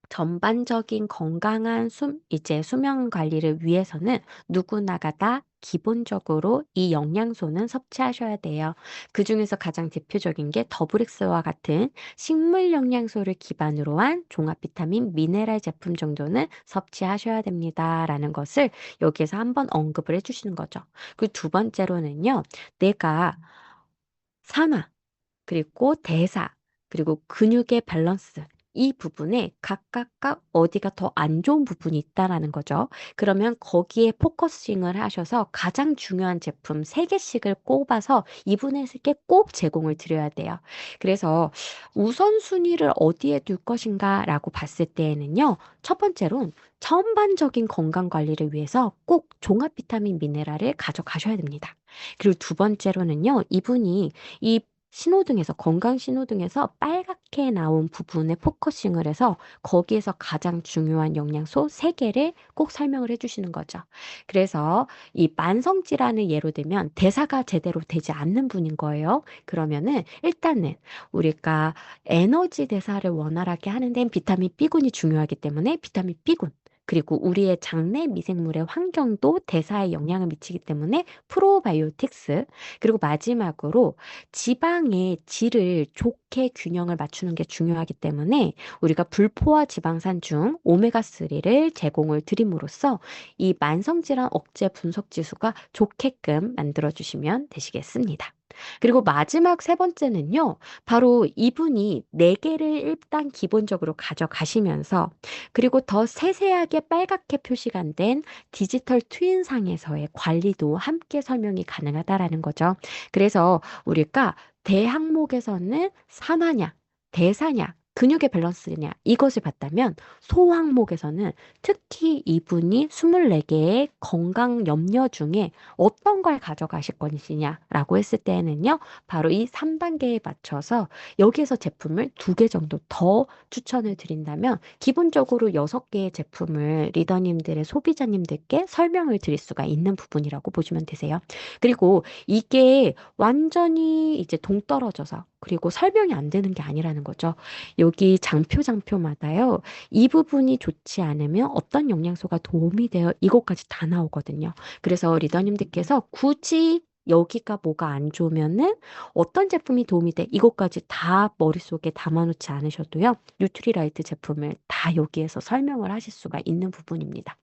[SPEAKER 1] 전반적인 건강한 이제 수면 관리를 위해서는 누구나가 다 기본적으로 이 영양소는 섭취하셔야 돼요. 그중에서 가장 대표적인 게 더블엑스와 같은 식물 영양소를 기반으로 한 종합 비타민, 미네랄 제품 정도는 섭취하셔야 됩니다라는 것을 여기에서 한번 언급을 해주시는 거죠. 그 두 번째로는요, 내가 산화, 그리고 대사, 그리고 근육의 밸런스. 이 부분에 각각 어디가 더 안 좋은 부분이 있다라는 거죠. 그러면 거기에 포커싱을 하셔서 가장 중요한 제품 3개씩을 꼽아서 이분에게 꼭 제공을 드려야 돼요. 그래서 우선순위를 어디에 둘 것인가라고 봤을 때에는요. 첫 번째로는 전반적인 건강 관리를 위해서 꼭 종합 비타민 미네랄을 가져가셔야 됩니다. 그리고 두 번째로는요. 이분이 이 신호등에서 건강 신호등에서 빨갛게 나온 부분에 포커싱을 해서 거기에서 가장 중요한 영양소 3개를 꼭 설명을 해주시는 거죠. 그래서 이 만성 질환을 예로 들면 대사가 제대로 되지 않는 분인 거예요. 그러면은 일단은 우리가 에너지 대사를 원활하게 하는 데는 비타민 B군이 중요하기 때문에 비타민 B군, 그리고 우리의 장내 미생물의 환경도 대사에 영향을 미치기 때문에 프로바이오틱스, 그리고 마지막으로 지방의 질을 좋게 균형을 맞추는 게 중요하기 때문에 우리가 불포화 지방산 중 오메가3를 제공을 드림으로써 이 만성질환 억제 분석 지수가 좋게끔 만들어주시면 되시겠습니다. 그리고 마지막 세 번째는요, 바로 이분이 네개를 일단 기본적으로 가져가시면서, 그리고 더 세세하게 빨갛게 표시가 된 디지털 트윈상에서의 관리도 함께 설명이 가능하다라는 거죠. 그래서 우리가 대항목에서는 산화냐, 대사냐, 근육의 밸런스냐 이것을 봤다면 소 항목에서는 특히 이분이 24개의 건강 염려 중에 어떤 걸 가져가실 것이냐라고 했을 때에는요. 바로 이 3단계에 맞춰서 여기에서 제품을 2개 정도 더 추천을 드린다면 기본적으로 6개의 제품을 리더님들의 소비자님들께 설명을 드릴 수가 있는 부분이라고 보시면 되세요. 그리고 이게 완전히 이제 동떨어져서 그리고 설명이 안 되는 게 아니라는 거죠. 여기 장표마다요. 이 부분이 좋지 않으면 어떤 영양소가 도움이 돼요. 이것까지 다 나오거든요. 그래서 리더님들께서 굳이 여기가 뭐가 안 좋으면은 어떤 제품이 도움이 돼? 이것까지 다 머릿속에 담아놓지 않으셔도요. 뉴트리라이트 제품을 다 여기에서 설명을 하실 수가 있는 부분입니다.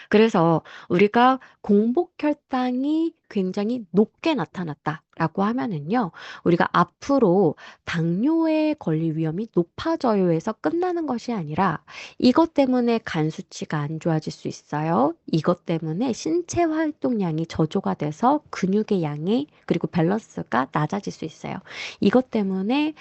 [SPEAKER 1] 그래서 우리가 공복 혈당이 굉장히 높게 나타났다라고 하면은요, 우리가 앞으로 당뇨에 걸릴 위험이 높아져요 해서 끝나는 것이 아니라 이것 때문에 간 수치가 안 좋아질 수 있어요. 이것 때문에 신체 활동량이 저조가 돼서 근육의 양이 그리고 밸런스가 낮아질 수 있어요. 이것 때문에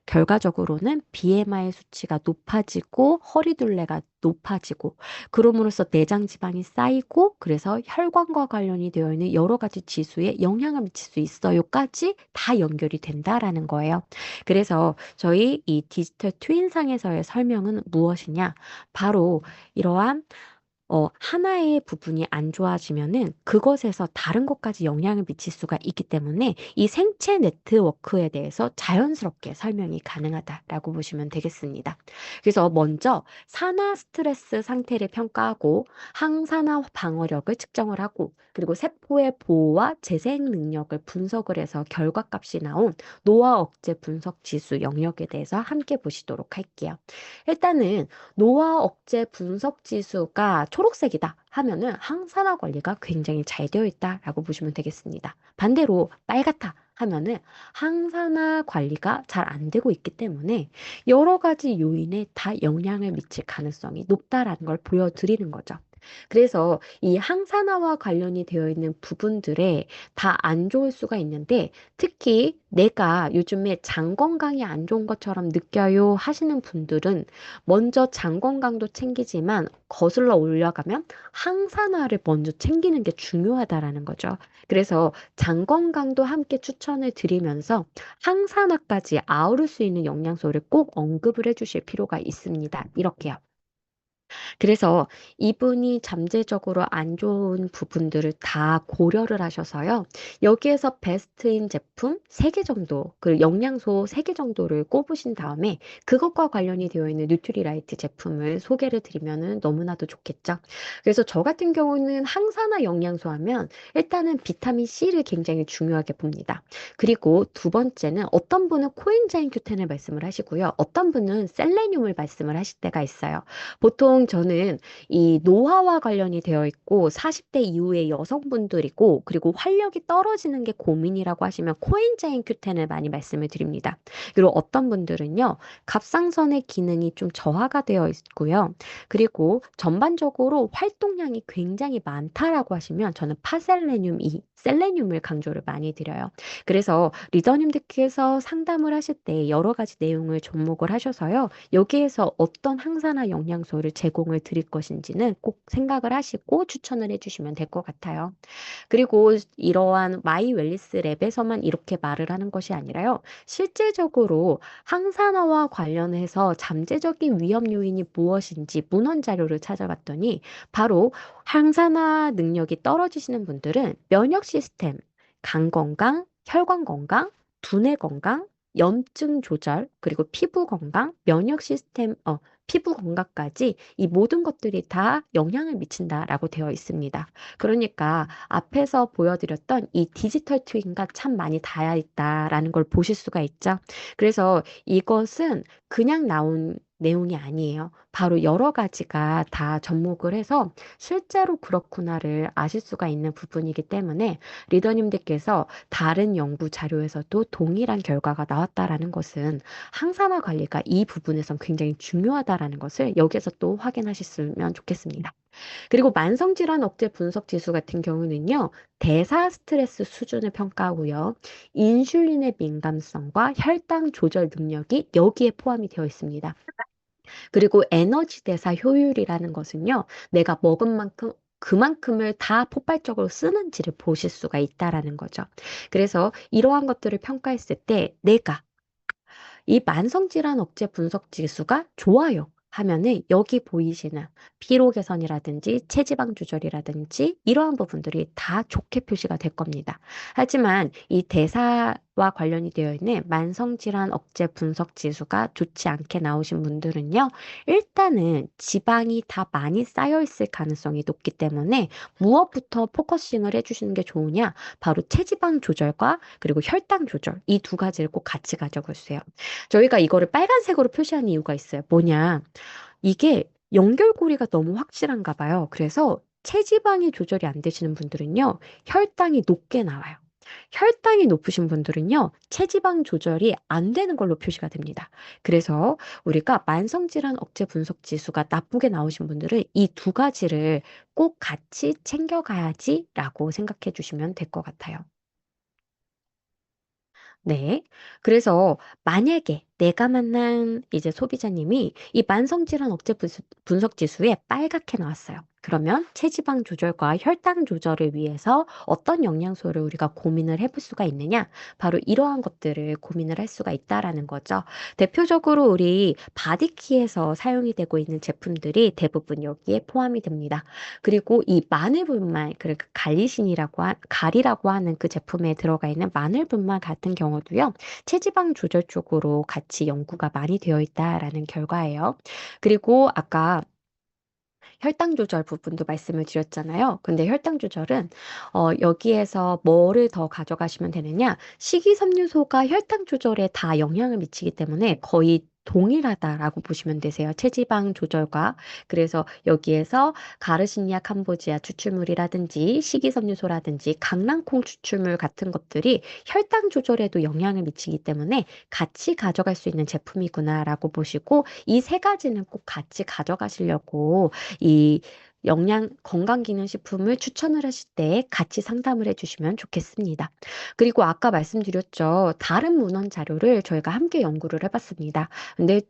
[SPEAKER 1] 결과적으로는 BMI 수치가 높아지고 허리둘레가 높아지고 그럼으로써 내장 지방이 쌓이고 그래서 혈관과 관련이 되어 있는 여러 가지 지수에 영향을 미칠 수 있어요까지 다 연결이 된다라는 거예요. 그래서 저희 이 디지털 트윈상에서의 설명은 무엇이냐? 바로 이러한 하나의 부분이 안 좋아지면은 그것에서 다른 것까지 영향을 미칠 수가 있기 때문에 이 생체 네트워크에 대해서 자연스럽게 설명이 가능하다라고 보시면 되겠습니다. 그래서 먼저 산화 스트레스 상태를 평가하고 항산화 방어력을 측정을 하고 그리고 세포의 보호와 재생 능력을 분석을 해서 결과값이 나온 노화 억제 분석 지수 영역에 대해서 함께 보시도록 할게요. 일단은 노화 억제 분석 지수가 초록색이다 하면은 항산화 관리가 굉장히 잘 되어 있다라고 보시면 되겠습니다. 반대로 빨갛다 하면은 항산화 관리가 잘 안 되고 있기 때문에 여러 가지 요인에 다 영향을 미칠 가능성이 높다라는 걸 보여드리는 거죠. 그래서 이 항산화와 관련이 되어 있는 부분들에 다 안 좋을 수가 있는데 특히 내가 요즘에 장 건강이 안 좋은 것처럼 느껴요 하시는 분들은 먼저 장 건강도 챙기지만 거슬러 올라가면 항산화를 먼저 챙기는 게 중요하다라는 거죠. 그래서 장 건강도 함께 추천을 드리면서 항산화까지 아우를 수 있는 영양소를 꼭 언급을 해주실 필요가 있습니다. 이렇게요. 그래서 이분이 잠재적으로 안 좋은 부분들을 다 고려를 하셔서요. 여기에서 베스트인 제품 3개 정도, 그 영양소 3개 정도를 꼽으신 다음에 그것과 관련이 되어 있는 뉴트리라이트 제품을 소개를 드리면은 너무나도 좋겠죠. 그래서 저 같은 경우는 항산화 영양소 하면 일단은 비타민 C를 굉장히 중요하게 봅니다. 그리고 두 번째는 어떤 분은 코엔자임 Q10을 말씀을 하시고요. 어떤 분은 셀레늄을 말씀을 하실 때가 있어요. 보통 저는 이 노화와 관련이 되어 있고 40대 이후의 여성분들이고 그리고 활력이 떨어지는 게 고민이라고 하시면 코엔자임 Q10을 많이 말씀을 드립니다. 그리고 어떤 분들은요. 갑상선의 기능이 좀 저하가 되어 있고요. 그리고 전반적으로 활동량이 굉장히 많다라고 하시면 저는 파셀레늄 이 셀레늄을 강조를 많이 드려요. 그래서 리더님들께서 상담을 하실 때 여러 가지 내용을 접목을 하셔서요. 여기에서 어떤 항산화 영양소를 제공을 드릴 것인지는 꼭 생각을 하시고 추천을 해주시면 될 것 같아요. 그리고 이러한 마이 웰리스 랩에서만 이렇게 말을 하는 것이 아니라요. 실제적으로 항산화와 관련해서 잠재적인 위험 요인이 무엇인지 문헌 자료를 찾아봤더니 바로 항산화 능력이 떨어지시는 분들은 면역 시스템, 간 건강, 혈관 건강, 두뇌 건강, 염증 조절, 그리고 피부 건강, 면역 시스템, 피부 건강까지 이 모든 것들이 다 영향을 미친다라고 되어 있습니다. 그러니까 앞에서 보여드렸던 이 디지털 트윈과 참 많이 닿아 있다라는 걸 보실 수가 있죠. 그래서 이것은 그냥 나온 내용이 아니에요. 바로 여러 가지가 다 접목을 해서 실제로 그렇구나를 아실 수가 있는 부분이기 때문에 리더님들께서 다른 연구 자료에서도 동일한 결과가 나왔다라는 것은 항산화 관리가 이 부분에선 굉장히 중요하다라는 것을 여기에서 또 확인하셨으면 좋겠습니다. 그리고 만성질환 억제 분석 지수 같은 경우는요, 대사 스트레스 수준을 평가하고요, 인슐린의 민감성과 혈당 조절 능력이 여기에 포함이 되어 있습니다. 그리고 에너지 대사 효율이라는 것은요, 내가 먹은 만큼 그만큼을 다 폭발적으로 쓰는지를 보실 수가 있다라는 거죠. 그래서 이러한 것들을 평가했을 때 내가 이 만성질환 억제 분석 지수가 좋아요 하면은 여기 보이시는 피로 개선이라든지 체지방 조절이라든지 이러한 부분들이 다 좋게 표시가 될 겁니다. 하지만 이 대사와 관련이 되어 있는 만성질환 억제 분석 지수가 좋지 않게 나오신 분들은요, 일단은 지방이 다 많이 쌓여 있을 가능성이 높기 때문에 무엇부터 포커싱을 해주시는 게 좋으냐? 바로 체지방 조절과 그리고 혈당 조절 이 두 가지를 꼭 같이 가져가주세요. 저희가 이거를 빨간색으로 표시한 이유가 있어요. 뭐냐? 이게 연결고리가 너무 확실한가 봐요. 그래서 체지방이 조절이 안 되시는 분들은요, 혈당이 높게 나와요. 혈당이 높으신 분들은요, 체지방 조절이 안 되는 걸로 표시가 됩니다. 그래서 우리가 만성질환 억제 분석 지수가 나쁘게 나오신 분들은 이 두 가지를 꼭 같이 챙겨가야지라고 생각해 주시면 될 것 같아요. 네. 그래서 만약에 내가 만난 이제 소비자님이 이 만성질환 억제 분석 지수에 빨갛게 나왔어요. 그러면 체지방 조절과 혈당 조절을 위해서 어떤 영양소를 우리가 고민을 해볼 수가 있느냐? 바로 이러한 것들을 고민을 할 수가 있다라는 거죠. 대표적으로 우리 바디키에서 사용이 되고 있는 제품들이 대부분 여기에 포함이 됩니다. 그리고 이 마늘분말, 그러니까 가리라고 하는 그 제품에 들어가 있는 마늘분말 같은 경우도요, 체지방 조절 쪽으로 같이 연구가 많이 되어 있다라는 결과예요. 그리고 아까 혈당 조절 부분도 말씀을 드렸잖아요. 근데 혈당 조절은 여기에서 뭐를 더 가져가시면 되느냐? 식이섬유소가 혈당 조절에 다 영향을 미치기 때문에 거의 동일하다라고 보시면 되세요. 체지방 조절과. 그래서 여기에서 가르시니아 캄보지아 추출물이라든지 식이섬유소라든지 강낭콩 추출물 같은 것들이 혈당 조절에도 영향을 미치기 때문에 같이 가져갈 수 있는 제품이구나라고 보시고 이 세 가지는 꼭 같이 가져가시려고 이 건강기능식품을 추천을 하실 때 같이 상담을 해주시면 좋겠습니다. 그리고 아까 말씀드렸죠. 다른 문헌 자료를 저희가 함께 연구를 해봤습니다. 근데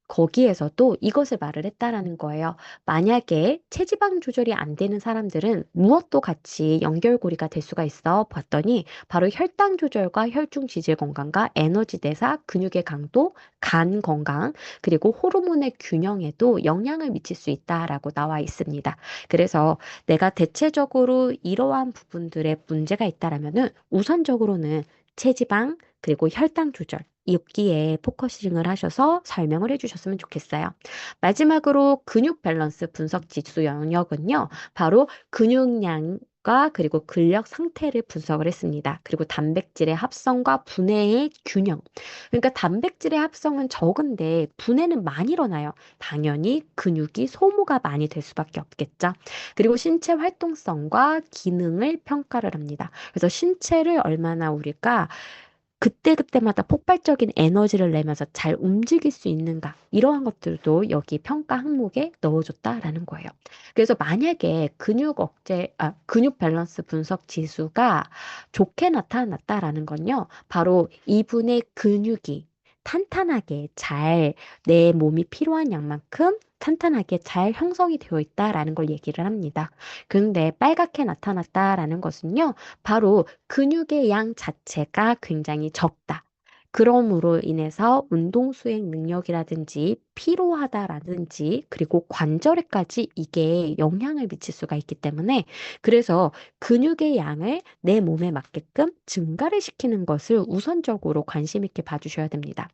[SPEAKER 1] 거기에서도 이것을 말을 했다라는 거예요. 만약에 체지방 조절이 안 되는 사람들은 무엇도 같이 연결고리가 될 수가 있어 봤더니 바로 혈당 조절과 혈중 지질 건강과 에너지 대사, 근육의 강도, 간 건강, 그리고 호르몬의 균형에도 영향을 미칠 수 있다라고 나와 있습니다. 그래서 내가 대체적으로 이러한 부분들에 문제가 있다라면은 우선적으로는 체지방 그리고 혈당 조절 여기에 포커싱을 하셔서 설명을 해주셨으면 좋겠어요. 마지막으로 근육 밸런스 분석 지수 영역은요, 바로 근육량과 그리고 근력 상태를 분석을 했습니다. 그리고 단백질의 합성과 분해의 균형. 그러니까 단백질의 합성은 적은데 분해는 많이 일어나요. 당연히 근육이 소모가 많이 될 수밖에 없겠죠. 그리고 신체 활동성과 기능을 평가를 합니다. 그래서 신체를 얼마나 우리가 그때그때마다 폭발적인 에너지를 내면서 잘 움직일 수 있는가, 이러한 것들도 여기 평가 항목에 넣어줬다라는 거예요. 그래서 만약에 근육 밸런스 분석 지수가 좋게 나타났다라는 건요, 바로 이분의 근육이 탄탄하게 잘 내 몸이 필요한 양만큼 탄탄하게 잘 형성이 되어 있다라는 걸 얘기를 합니다. 근데 빨갛게 나타났다라는 것은요, 바로 근육의 양 자체가 굉장히 적다. 그럼으로 인해서 운동 수행 능력이라든지 피로하다라든지 그리고 관절에까지 이게 영향을 미칠 수가 있기 때문에, 그래서 근육의 양을 내 몸에 맞게끔 증가를 시키는 것을 우선적으로 관심 있게 봐주셔야 됩니다.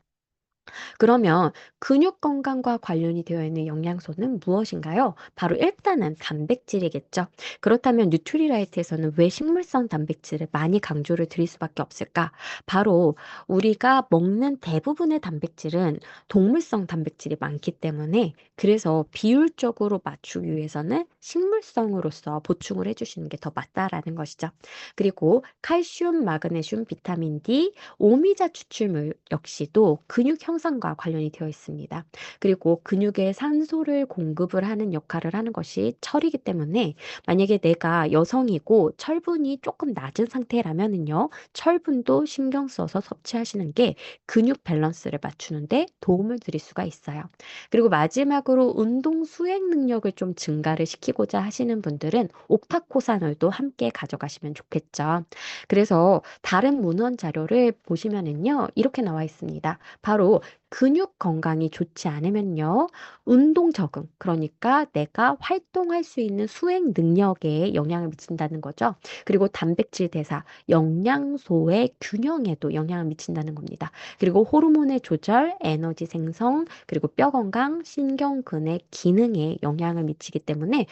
[SPEAKER 1] 그러면 근육 건강과 관련이 되어 있는 영양소는 무엇인가요? 바로 일단은 단백질이겠죠. 그렇다면 뉴트리라이트에서는 왜 식물성 단백질을 많이 강조를 드릴 수밖에 없을까? 바로 우리가 먹는 대부분의 단백질은 동물성 단백질이 많기 때문에, 그래서 비율적으로 맞추기 위해서는 식물성으로서 보충을 해주시는 게 더 맞다라는 것이죠. 그리고 칼슘, 마그네슘, 비타민 D, 오미자 추출물 역시도 근육 형성과 관련이 되어 있습니다. 그리고 근육에 산소를 공급을 하는 역할을 하는 것이 철이기 때문에 만약에 내가 여성이고 철분이 조금 낮은 상태라면은요, 철분도 신경 써서 섭취하시는 게 근육 밸런스를 맞추는데 도움을 드릴 수가 있어요. 그리고 마지막으로 운동 수행 능력을 좀 증가를 시키고자 하시는 분들은 옥타코사놀도 함께 가져가시면 좋겠죠. 그래서 다른 문헌 자료를 보시면은요, 이렇게 나와 있습니다. 바로 근육 건강이 좋지 않으면요, 운동 적응, 그러니까 내가 활동할 수 있는 수행 능력에 영향을 미친다는 거죠. 그리고 단백질 대사, 영양소의 균형에도 영향을 미친다는 겁니다. 그리고 호르몬의 조절, 에너지 생성, 그리고 뼈 건강, 신경근의 기능에 영향을 미치기 때문에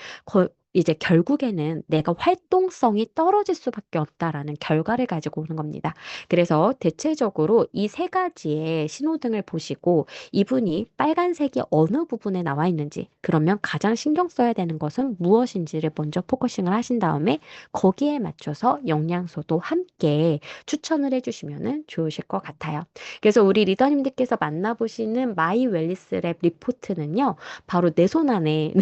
[SPEAKER 1] 이제 결국에는 내가 활동성이 떨어질 수밖에 없다라는 결과를 가지고 오는 겁니다. 그래서 대체적으로 이 세 가지의 신호등을 보시고 이분이 빨간색이 어느 부분에 나와 있는지, 그러면 가장 신경 써야 되는 것은 무엇인지를 먼저 포커싱을 하신 다음에 거기에 맞춰서 영양소도 함께 추천을 해주시면 좋으실 것 같아요. 그래서 우리 리더님들께서 만나보시는 마이 웰리스 랩 리포트는요, 바로 내 손 안에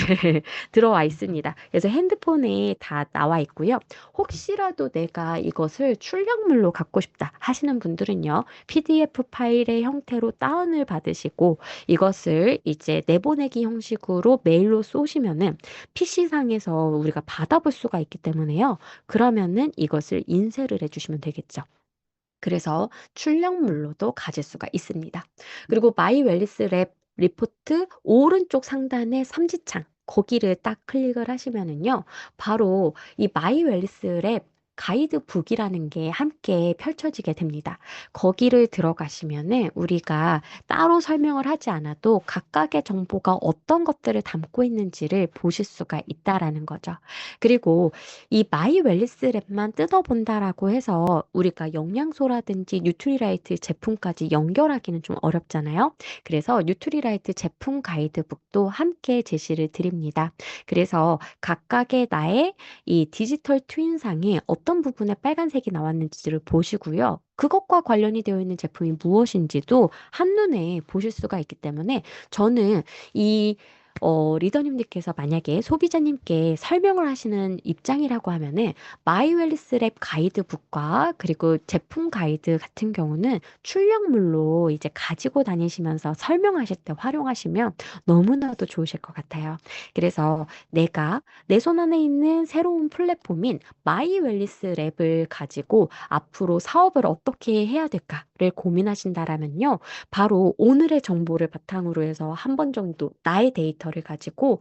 [SPEAKER 1] 들어와 있습니다. 그래서 핸드폰에 다 나와 있고요. 혹시라도 내가 이것을 출력물로 갖고 싶다 하시는 분들은요, PDF 파일의 형태로 다운을 받으시고 이것을 이제 내보내기 형식으로 메일로 쏘시면은 PC상에서 우리가 받아볼 수가 있기 때문에요. 그러면은 이것을 인쇄를 해주시면 되겠죠. 그래서 출력물로도 가질 수가 있습니다. 그리고 마이 웰리스 랩 리포트 오른쪽 상단의 삼지창 거기를 딱 클릭을 하시면은요. 바로 이 마이 웰리스 랩 가이드북이라는 게 함께 펼쳐지게 됩니다. 거기를 들어가시면은 우리가 따로 설명을 하지 않아도 각각의 정보가 어떤 것들을 담고 있는지를 보실 수가 있다라는 거죠. 그리고 이 마이 웰리스 랩만 뜯어본다라고 해서 우리가 영양소라든지 뉴트리라이트 제품까지 연결하기는 좀 어렵잖아요. 그래서 뉴트리라이트 제품 가이드북도 함께 제시를 드립니다. 그래서 각각의 나의 이 디지털 트윈상에 어떤 부분에 빨간색이 나왔는지를 보시고요. 그것과 관련이 되어 있는 제품이 무엇인지도 한눈에 보실 수가 있기 때문에 저는 이 리더님들께서 만약에 소비자님께 설명을 하시는 입장이라고 하면은 마이웰리스 랩 가이드북과 그리고 제품 가이드 같은 경우는 출력물로 이제 가지고 다니시면서 설명하실 때 활용하시면 너무나도 좋으실 것 같아요. 그래서 내가 내 손 안에 있는 새로운 플랫폼인 마이웰리스 랩을 가지고 앞으로 사업을 어떻게 해야 될까를 고민하신다라면요. 바로 오늘의 정보를 바탕으로 해서 한 번 정도 나의 데이터를 가지고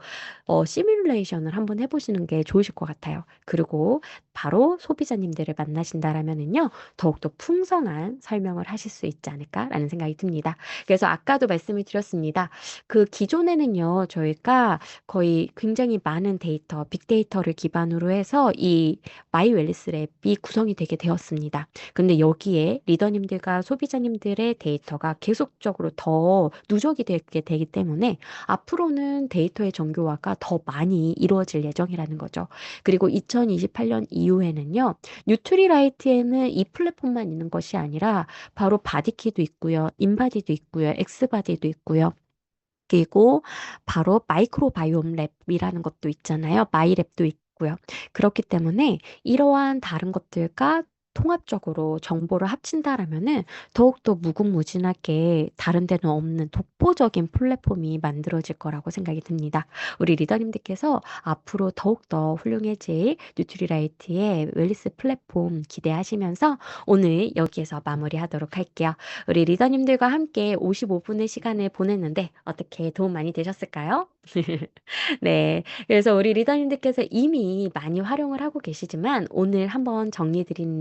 [SPEAKER 1] 시뮬레이션을 한번 해보시는 게 좋으실 것 같아요. 그리고 바로 소비자님들을 만나신다라면은요, 더욱더 풍성한 설명을 하실 수 있지 않을까라는 생각이 듭니다. 그래서 아까도 말씀을 드렸습니다. 그 기존에는요, 저희가 거의 굉장히 많은 데이터, 빅데이터를 기반으로 해서 이 마이 웰리스 랩이 구성이 되게 되었습니다. 근데 여기에 리더님들과 소비자님들의 데이터가 계속적으로 더 누적이 되게 되기 때문에 앞으로는 데이터의 정교화가 더 많이 이루어질 예정이라는 거죠. 그리고 2028년 이후에는요, 뉴트리라이트에는 이 플랫폼만 있는 것이 아니라 바로 바디키도 있고요, 인바디도 있고요, 엑스바디도 있고요. 그리고 바로 마이크로바이옴 랩이라는 것도 있잖아요. 마이랩도 있고요. 그렇기 때문에 이러한 다른 것들과 통합적으로 정보를 합친다라면은 더욱더 무궁무진하게 다른 데는 없는 독보적인 플랫폼이 만들어질 거라고 생각이 듭니다. 우리 리더님들께서 앞으로 더욱더 훌륭해질 뉴트리라이트의 웰리스 플랫폼 기대하시면서 오늘 여기에서 마무리하도록 할게요. 우리 리더님들과 함께 55분의 시간을 보냈는데 어떻게 도움 많이 되셨을까요? 네. 그래서 우리 리더님들께서 이미 많이 활용을 하고 계시지만 오늘 한번 정리해 드리는